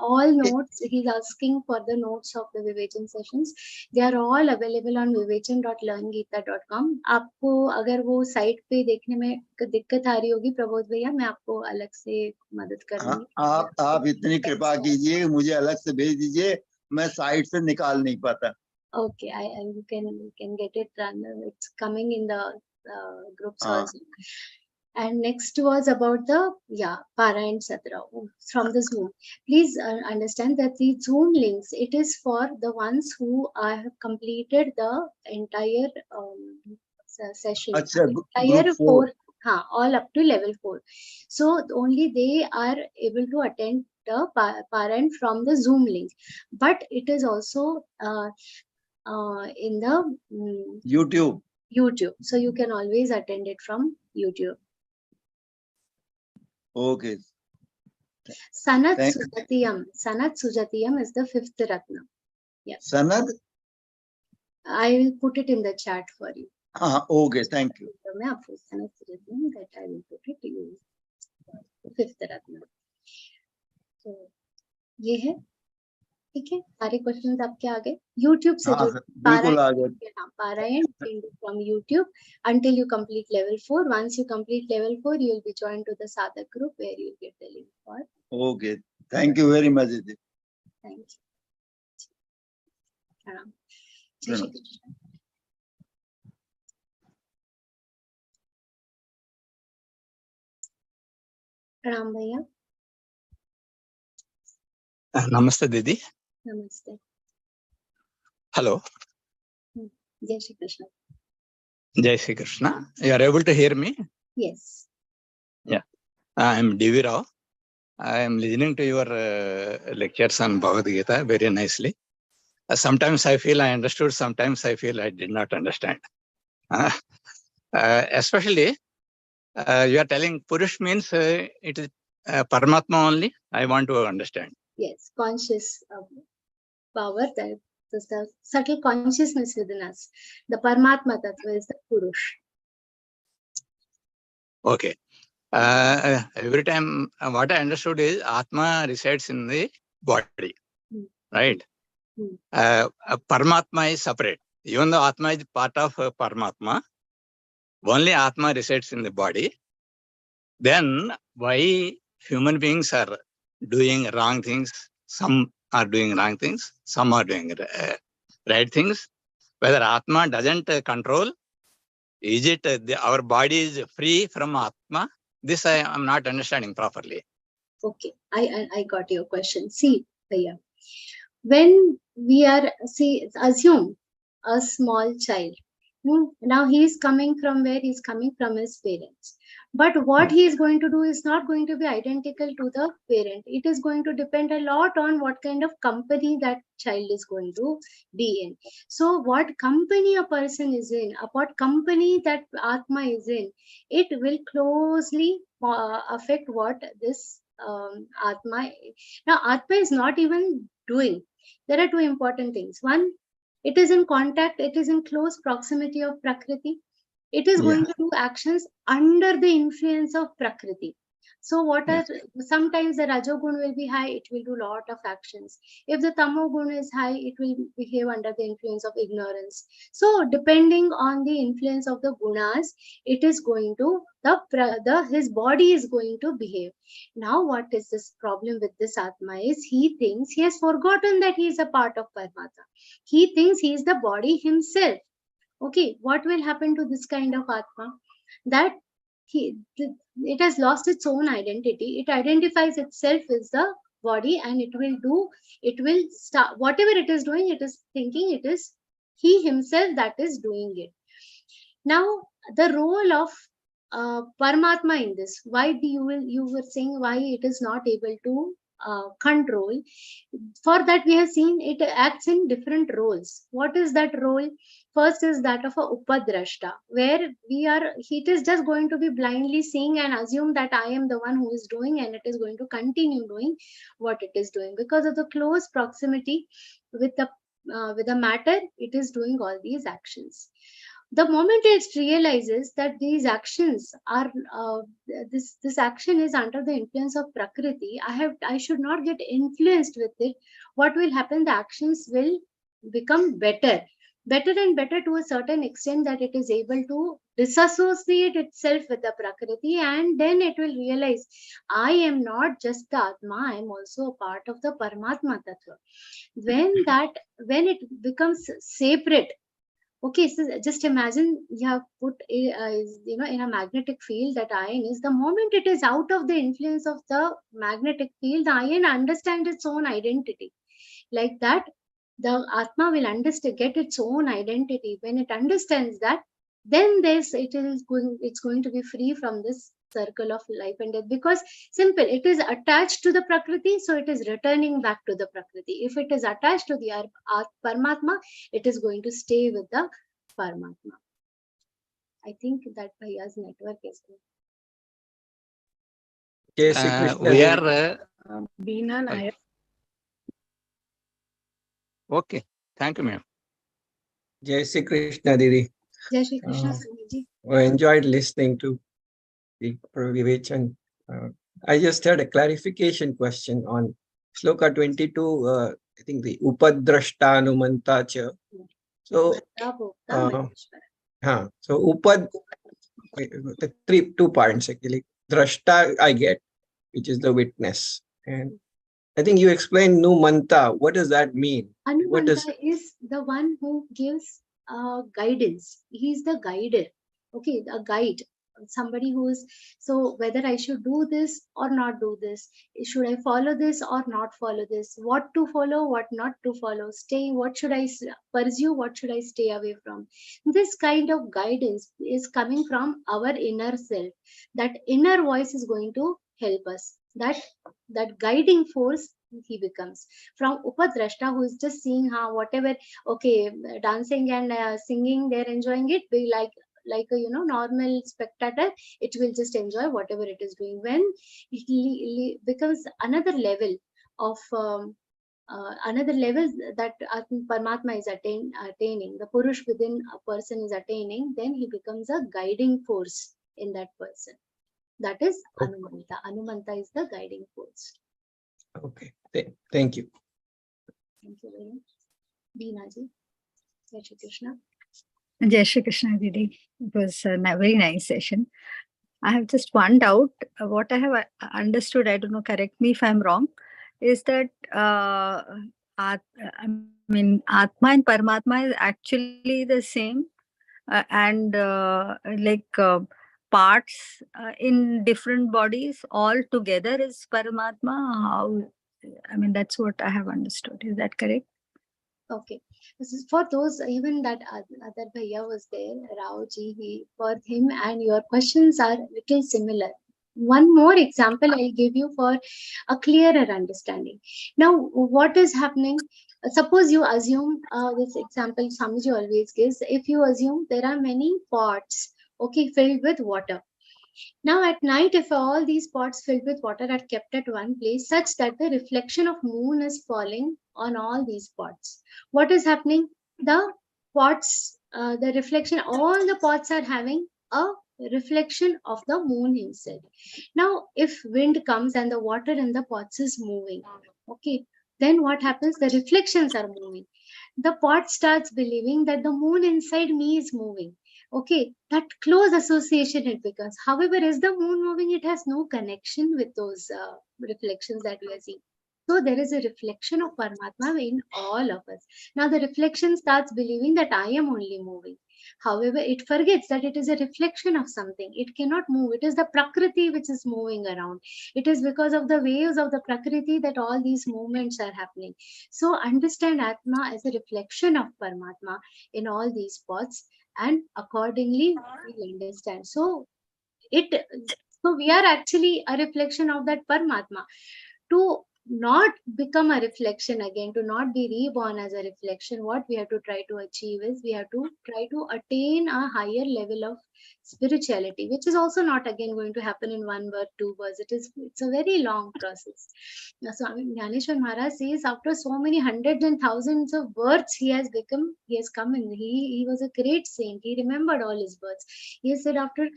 all notes, he's asking for the notes of the विवेचन sessions. They are all available on vivechan.learngeeta.com. आपको अगर वो साइट पे देखने में दिक्कत आ रही होगी प्रबोध भैया, मैं आपको अलग से मदद करूंगी। आप इतनी कृपा कीजिए, मुझे अलग से भेज दीजिए, मैं साइट से निकाल नहीं पाता। Okay, you can get it done. It's coming in the groups also. And next was about the Parayan Satra from the Zoom. Please understand that the Zoom links, it is for the ones who have completed the entire session. Entire 4, all up to level 4. So only they are able to attend the Parayan from the Zoom link. But it is also in the YouTube. So you can always attend it from YouTube. Okay. Sanat Sujatiyam is the 5th Ratna. Yeah. Sanat? I will put it in the chat for you. Okay, thank you. Sanat Sujatiyam, that I will put it to you. 5th Ratna. So, ये है ठीक है, सारे questions आपके आ गए YouTube से हाँ जो सर, बिल्कुल आ गए। पारायण from YouTube until you complete level 4. Once you complete level 4, you will be joined to the sadhak group where you will get the link for. Okay, thank you very much दीदी। Thank you. प्रणाम। जय श्री कृष्ण। प्रणाम भैया। Namaste, Didi. नमस्ते। Hello. जय Shri Krishna. Jai Shri Krishna. You are able to hear me? Yes. Yeah. I am D.V. Rao. I am listening to your lectures on Bhagavad Gita very nicely. Sometimes I feel I understood, sometimes I feel I did not understand. Especially, you are telling Purush means it is Paramatma only. I want to understand. Yes, conscious power, that is the subtle consciousness within us. The Paramatma Tattva is the Purush. Okay. Every time, what I understood is Atma resides in the body, right? Paramatma is separate. Even though Atma is part of Paramatma, only Atma resides in the body. Then why human beings are doing wrong things? Some are doing wrong things, some are doing right things. Whether Atma doesn't control, is it our body is free from Atma? This I am not understanding properly. Okay, I got your question. See, Bhaiya, when we are, assume a small child. Now he is coming from where? He is coming from his parents. But what he is going to do is not going to be identical to the parent. It is going to depend a lot on what kind of company that child is going to be in. So what company a person is in, what company that Atma is in, it will closely affect what this Atma. Now Atma is not even doing. There are two important things. One, it is in contact, it is in close proximity of Prakriti. It is going to do actions under the influence of Prakriti. So what are, sometimes the Rajogun will be high, it will do lot of actions. If the Tamogun is high, it will behave under the influence of ignorance. So depending on the influence of the gunas, it is going to, his body is going to behave. Now what is this problem with this Atma is, he thinks, he has forgotten that he is a part of Paramatma. He thinks he is the body himself. Okay, what will happen to this kind of Atma? That it has lost its own identity. It identifies itself as the body, and it will start, whatever it is doing, it is thinking it is he himself that is doing it. Now, the role of Paramatma in this, why you were saying why it is not able to control. For that we have seen it acts in different roles. What is that role? First is that of a upadrashta, where it is just going to be blindly seeing and assume that I am the one who is doing, and it is going to continue doing what it is doing because of the close proximity with the matter. It is doing all these actions. The moment it realizes that these actions are this action is under the influence of Prakriti, I should not get influenced with it. What will happen? The actions will become better and better to a certain extent that it is able to disassociate itself with the Prakriti, and then it will realize I am not just the Atma, I am also a part of the Paramatma Tattva. When it becomes separate. Okay, so just imagine you have put in a magnetic field, that iron is, the moment it is out of the influence of the magnetic field, the iron understands its own identity. Like that, the Atma will get its own identity. When it understands that, then it's going to be free from this circle of life and death, because simple, it is attached to the Prakriti, so it is returning back to the Prakriti. If it is attached to the Paramatma, it is going to stay with the Paramatma. I think that Bhaiya's network is good. We are Beena Nayak. okay. Thank you, ma'am. Jai Shri Krishna, Didi. Jai Shri Krishna, Swamiji. I enjoyed listening to the Pravichan. I just had a clarification question on Shloka 22. I think the Upadrashta Anumanta cha. So, so Upad, the 2 points actually. Drashta I get, which is the witness. And I think you explained Numanta. What does that mean? Anumanta is the one who gives guidance. He's the guider. Okay, a guide. Somebody who is, so whether I should do this or not do this, should I follow this or not follow this, what to follow, what not to follow, stay, what should I pursue, what should I stay away from. This kind of guidance is coming from our inner self. That inner voice is going to help us. That guiding force he becomes. From Upadrashta, who is just seeing how whatever, okay, dancing and singing, they're enjoying it, be like a normal spectator, it will just enjoy whatever it is doing. When it becomes another level of that Paramatma is attaining, the Purush within a person is attaining, then he becomes a guiding force in that person. That is Anumanta. Anumanta is the guiding force. Okay, thank you. Thank you very much. Deenaji, Jai Shri Krishna. Jai Shri Krishna, Didi. It was a very nice session. I have just one doubt. What I have understood, I don't know, correct me if I'm wrong, is that I mean, Atma and Paramatma is actually the same, and parts in different bodies all together is Paramatma. How? I mean, that's what I have understood. Is that correct? Okay. This is for those, even that other bhaiya was there, Raoji, for him, and your questions are little similar. One more example I'll give you for a clearer understanding. Now, what is happening? Suppose you assume this example Swamiji always gives. If you assume there are many pots, okay, filled with water. Now at night, if all these pots filled with water are kept at one place such that the reflection of moon is falling on all these pots, what is happening? The pots, the reflection, all the pots are having a reflection of the moon himself. Now, if wind comes and the water in the pots is moving, okay, then what happens? The reflections are moving. The pot starts believing that the moon inside me is moving. Okay, that close association it becomes. However, is the moon moving? It has no connection with those reflections that we are seeing. So there is a reflection of Paramatma in all of us. Now the reflection starts believing that I am only moving. However, it forgets that it is a reflection of something. It cannot move. It is the Prakriti which is moving around. It is because of the waves of the Prakriti that all these movements are happening. So understand Atma as a reflection of Paramatma in all these spots, and accordingly we understand. So we are actually a reflection of that Paramatma. To not become a reflection again, to not be reborn as a reflection, what we have to try to achieve is we have to try to attain a higher level of spirituality, which is also not again going to happen in 1 birth, 2 births. It's a very long process. So Jnaneshwar Maharaj says after so many hundreds and thousands of births he has come in. He was a great saint. He remembered all his births. He said after,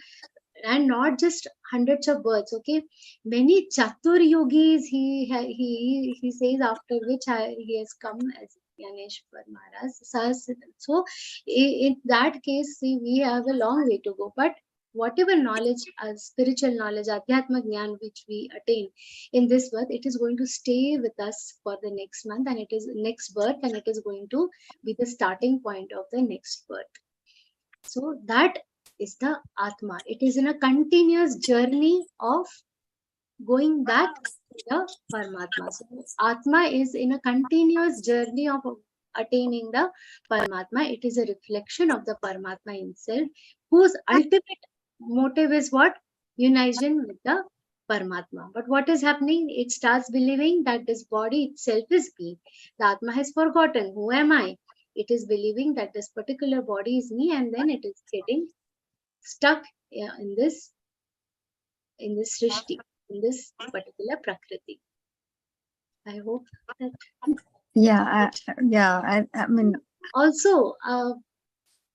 and not just hundreds of births, okay, many chatur yogis he says after which he has come as Jnaneshwar Maharaj. So in that case, see, we have a long way to go, but whatever knowledge, spiritual knowledge, Adhyatma Jnana which we attain in this birth, it is going to stay with us for the next month, and it is next birth, and it is going to be the starting point of the next birth. So that is the Atma. It is in a continuous journey of going back to the Paramatma. So Atma is in a continuous journey of attaining the Paramatma. It is a reflection of the Paramatma himself, whose ultimate motive is what? Unition with the Paramatma. But what is happening? It starts believing that this body itself is me. The Atma has forgotten, who am I? It is believing that this particular body is me, and then it is getting stuck in this Srishti, in this particular Prakriti. I hope that. I mean, also,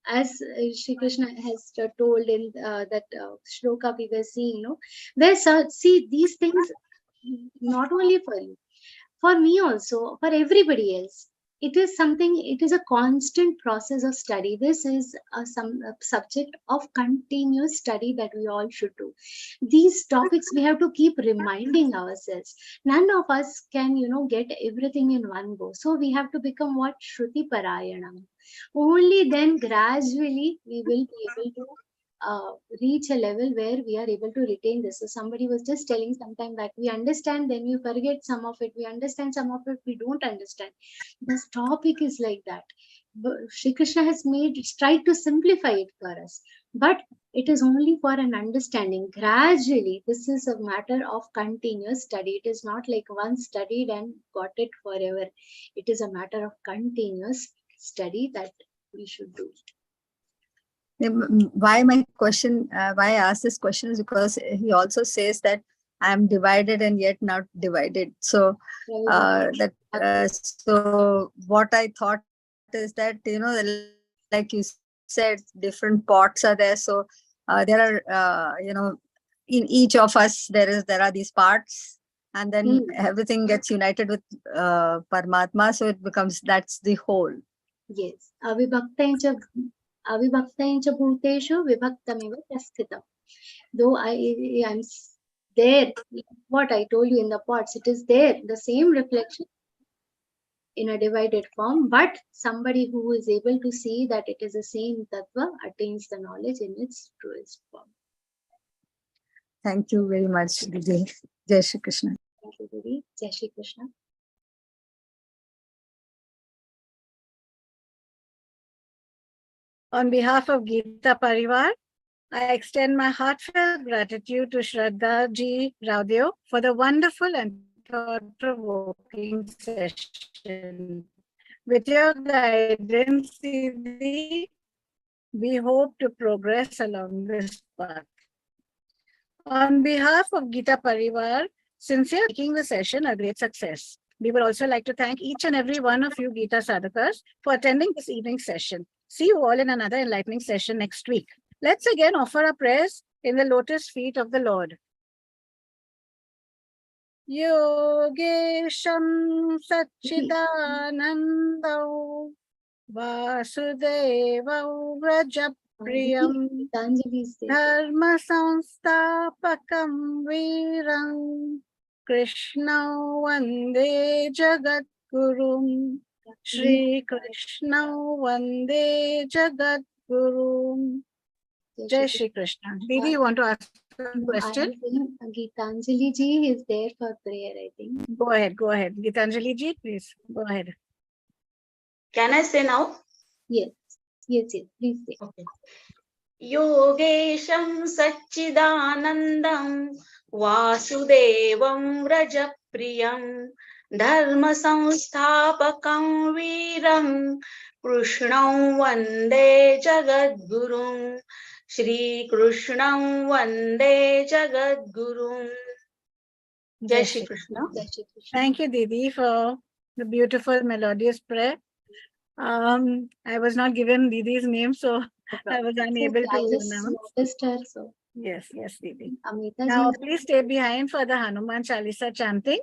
as Shri Krishna has told in that shloka we were seeing, where see these things not only for you. For me also, for everybody else. It is something, it is a constant process of study. This is a subject of continuous study that we all should do. These topics we have to keep reminding ourselves. None of us can, get everything in one go. So we have to become what? Shruti Parayanam. Only then gradually we will be able to reach a level where we are able to retain this. So somebody was just telling sometime that we understand, then we forget some of it. We understand some of it, we don't understand. This topic is like that. Shri Krishna has tried to simplify it for us, but it is only for an understanding. Gradually, this is a matter of continuous study. It is not like once studied and got it forever. It is a matter of continuous study that we should do. Why I asked this question is because he also says that I am divided and yet not divided. So so what I thought is that, like you said, different pots are there. So there are, in each of us, there are these parts, and then everything gets united with Paramatma. So it becomes, that's the whole. Yes. Avibhaktaincha bhuteshu vibhaktamiva tasthita. Though I'm there, what I told you in the pots, it is there, the same reflection in a divided form, but somebody who is able to see that it is the same tattva attains the knowledge in its truest form. Thank you very much, Didi. Jai Shri Krishna. Thank you, Didi. Jai Shri Krishna. On behalf of Gita Parivar, I extend my heartfelt gratitude to Shraddha ji Raodeo for the wonderful and thought-provoking session. With your guidance, Didi, we hope to progress along this path. On behalf of Gita Parivar, sincerely making the session a great success. We would also like to thank each and every one of you Gita Sadhakas for attending this evening's session. See you all in another enlightening session next week. Let's again offer our prayers in the lotus feet of the Lord. Yogesham Satchidanandau Vasudevau Vrajapriyam Dharma Samstapakam Viram Krishna Vande Jagadgurum Shri Krishna Vande Jagadgurum. Jai Shri Krishna. Didi, you want to ask a question? Gitanjali ji is there for prayer, I think. Go ahead. Gitanjali ji, please go ahead. Can I say now? Yes, please say. Okay. Yogesham Satchidanandam Vasudevam Vrajapriyam Dharma Samstapakam Viram Krishnam Vande Jagadgurum Shri Krishnam Vande Jagadgurum. Jai Shri Krishna. Thank you, Didi, for the beautiful melodious prayer. I was not given Didi's name, so I was unable to announce. Noticed her, so. Yes, Didi. Amita Now, ji. please stay behind for the Hanuman Chalisa chanting.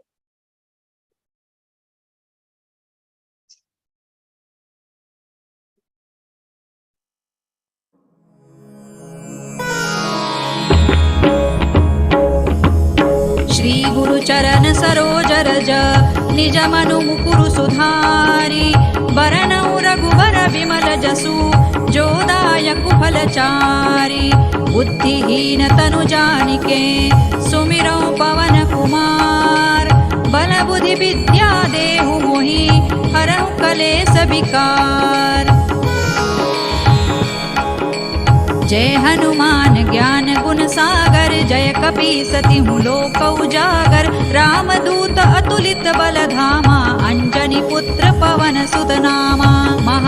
Shri गुरु चरण सरोज रज निज मनु मुकुरु सुधारी बरनउ रघुबर विमल जसु जोदायक फलचारी बुद्धिहीन तनु जानिके सुमिरौ पवन कुमार बल बुद्धि विद्या देहु मोहि हरहु कलेस विकार। जय हनुमान ज्ञान गुण सागर जय कपीसति लोक उजागर रामदूत अतुलित बल धामा अंजनी पुत्र पवन सुत नामा।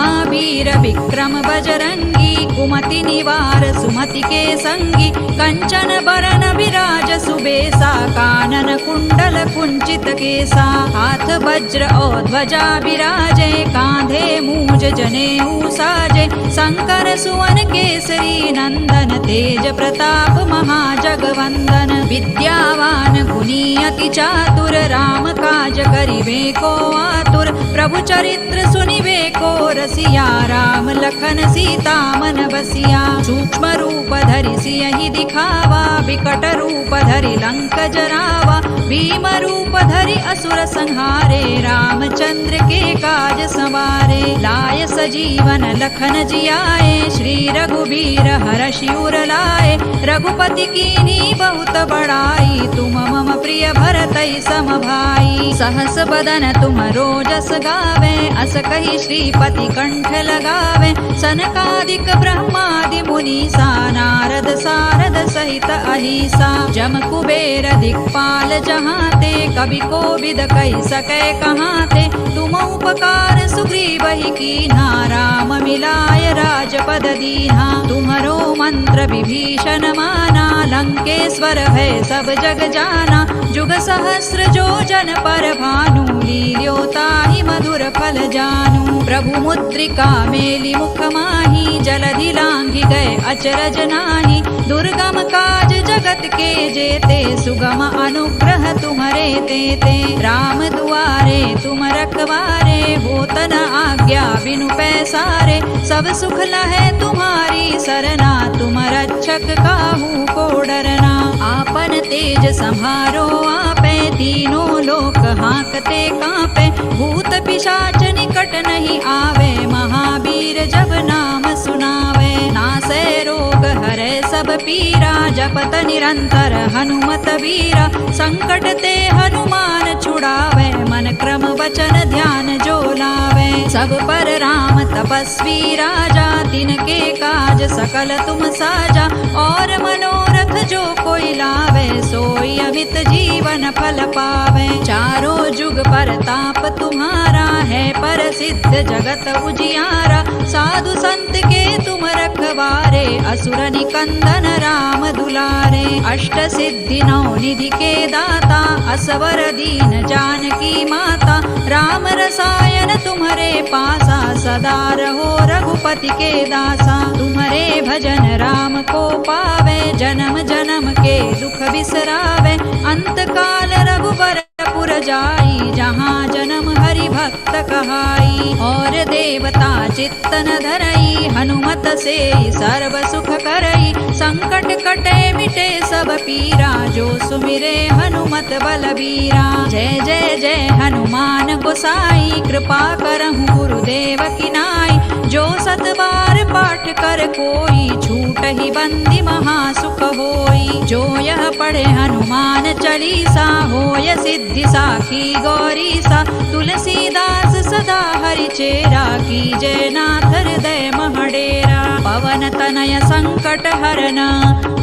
महावीर विक्रम बजरंगी कुमति निवार सुमति के संगी कंचन बरन विराज सुबेसा कानन कुंडल कुंचित केसा हाथ वज्र और ध्वजा विराजे कांधे मूज जनेऊ साजे शंकर सुवन केसरी नंदन तेज प्रताप महाजगवंदन विद्यावान गुणी अति चातुर राम काज करिबे को आतुर प्रभु चरित्र सुनिबे को रसिया राम लखन सीता मन बसिया सूक्ष्म रूप धरि सियहि दिखावा विकट रूप धरि लंक जरावा भीम रूप धरि असुर संहारे रामचंद्र के काज संवारे लाय सजीवन लखन जियाए श्री रघुबीर हरषि उर लाए रघुपति कीन्ही बहुत बड़ाई तुम मम प्रिय भरतहि सम भाई सहस बदन तुम रोजस गावे अस कहि श्रीपति कंठ लगावे सनकादिक ब्रह्मादि मुनीसा नारद सारद सहित अहिसा जम कुबेर दिक्पाल जहाते कवि कोविद कहि सकै कहाते तुम उपकार सुग्रीवहि कीन्हा राम मिलाय राजपद दीन्हा तुम्हरो मंत्र विभीषण माना लंकेश्वर भय सब जग जाना जुग सहस्र जो जन पर भानु लील्यो ताहि मधुर फल जानू प्रभु मुद्रिका मेलि मुख माही जलधि लांघि गए अचरज नाही दुर्गम काज जगत के जेते सुगम अनुग्रह तुम्हरे तेते राम दुआरे तुम रखवारे होत न आज्ञा बिनु पैसारे सब सुख लहै तुम्हारी सरना तुम रक्षक काहू को डरना आपन तेज संहारो आपे तीनों लोक हांकते कांपे भूत पिशाच निकट नहीं आवे महावीर जब नाम सुनावे नासै रोग हरै सब पीरा जपत निरंतर हनुमत वीरा संकट ते हनुमान छुड़ावे मन क्रम वचन ध्यान जो लावे सब पर राम तपस्वी राजा तिनके काज सकल तुम साजा और मनोरथ जो कोई लावे सोई अमित जीवन फल पावे चारों जुग परताप तुम्हारा है प्रसिद्ध जगत उजियारा साधु संत के तुम रखवारे असुर निकंदन राम दुलारे अष्ट सिद्धि नौ निधि के दाता असवर दीन जानकी माता राम रसायन तुम्हारे पासा सदा रहो रघुपति के दासा तुम्हारे भजन राम को पावे जन्म जन्म के दुख बिसरावे अंत काल रघुबर पुर जाई जहाँ जन्म हरि भक्त कहाई और देवता चित्तन धरई हनुमत से सर्व सुख करई संकट कटे मिटे सब पीरा जो सुमिरे हनुमत बलबीरा जय जय जय हनुमान गोसाई कृपा करहु गुरुदेव की नाई जो सत बार पाठ कर कोई छूट ही बंदी महासुख होई जो यह पढ़े हनुमान चालीसा होय सिद्धि साखी गौरीसा तुलसीदास सदा हरि चेरा की जय नाथ हृदय महडेरा पवन तनय संकट हरन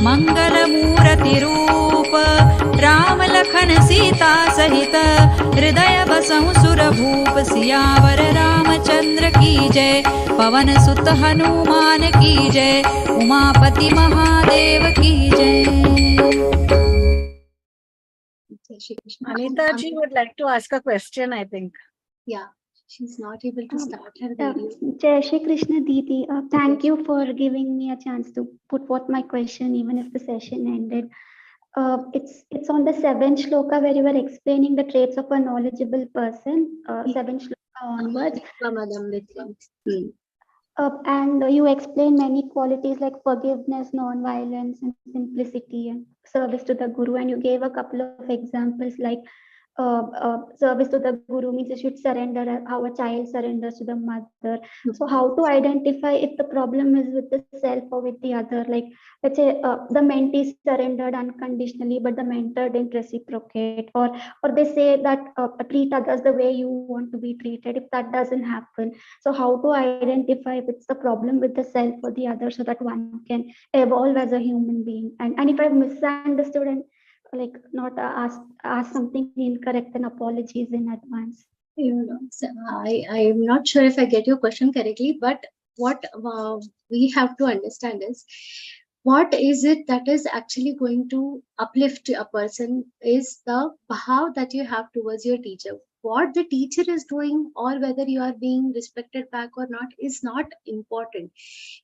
मंगल मूर्ति रूप राम लखन सीता सहित हृदय बसहु सुर भूप सियावर रामचंद्र की जय पवन सुत हनुमान की जय उमापति महादेव की जय Anita ji would like to ask a question, I think. Yeah, she's not able to start her video. Jai Shri Krishna Didi, thank you for giving me a chance to put forth my question even if the session ended. It's on the 7th shloka where you were explaining the traits of a knowledgeable person, 7th shloka onwards. And you explain many qualities like forgiveness, non-violence, and simplicity, and service to the Guru. And you gave a couple of examples like service to the Guru means you should surrender, how a child surrenders to the mother. So how to identify if the problem is with the self or with the other? Like, let's say the mentee surrendered unconditionally, but the mentor didn't reciprocate, or they say that treat others the way you want to be treated. If that doesn't happen, so how to identify if it's the problem with the self or the other, so that one can evolve as a human being? And if I've misunderstood and like not ask something incorrect, then apologies in advance. I'm not sure if I get your question correctly, but what we have to understand is, what is it that is actually going to uplift a person is the bhav that you have towards your teacher. What the teacher is doing or whether you are being respected back or not is not important.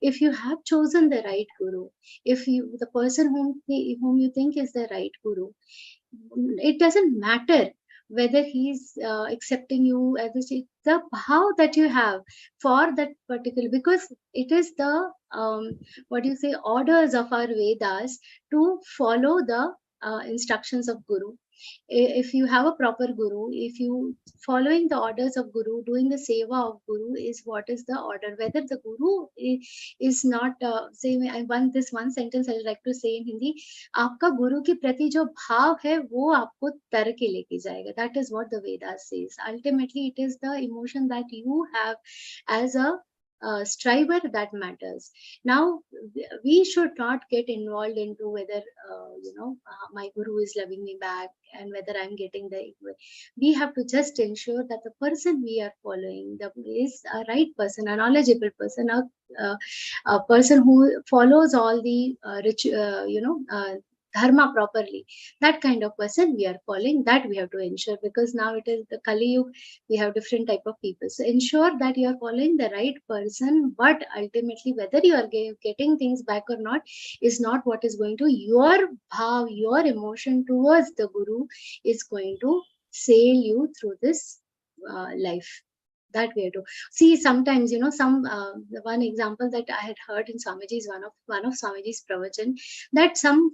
If you have chosen the right guru, if you the person whom you think is the right guru, it doesn't matter whether he's accepting you as the bhav that you have for that particular, because it is the what do you say, orders of our Vedas to follow the instructions of guru. If you have a proper guru, if you following the orders of guru, doing the seva of guru is what is the order. Whether the guru is not say, I want this one sentence I would like to say in Hindi, आपका गुरु के प्रति जो भाव है वो आपको तर के लेके जाएगा. That is what the Vedas says. Ultimately, it is the emotion that you have as a striver that matters. Now, we should not get involved into whether my guru is loving me back and whether I'm getting the. We have to just ensure that the person we are following is a right person, a knowledgeable person, a person who follows all the dharma properly. That kind of person we are following, that we have to ensure, because now it is the Kali Yuga, we have different type of people. So ensure that you are following the right person, but ultimately whether you are getting things back or not is not what is going to, your bhav, your emotion towards the guru is going to sail you through this life. That we have to see. Sometimes, some one example that I had heard in Swamiji's one of Swamiji's pravachan, that some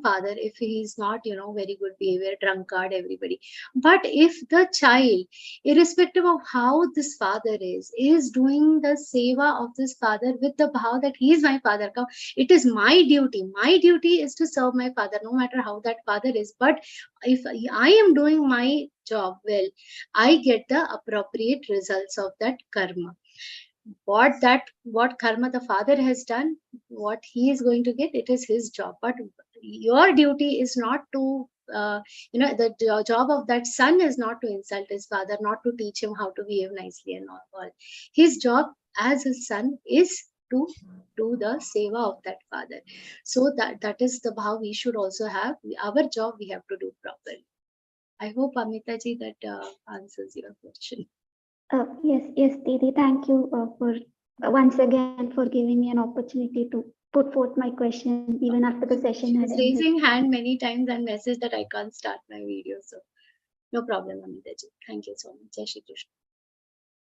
father, if he is not very good behavior, drunkard, everybody, but if the child, irrespective of how this father is doing the seva of this father with the bhav that he is my father, it is my duty is to serve my father, no matter how that father is. But if I am doing my job well, I get the appropriate results of that karma. What karma the father has done, what he is going to get, it is his job. But your duty is not to the job of that son is not to insult his father, not to teach him how to behave nicely and all. His job as his son is to do the seva of that father. So that is the bhav we should also have. Our job we have to do properly. I hope, Amita ji, that answers your question. Yes, Didi. Thank you for once again for giving me an opportunity to put forth my question even after the session had ended. Raising hand many times and message that I can't start my video. So no problem, Amita ji. Thank you so much. Jai Shri Krishna.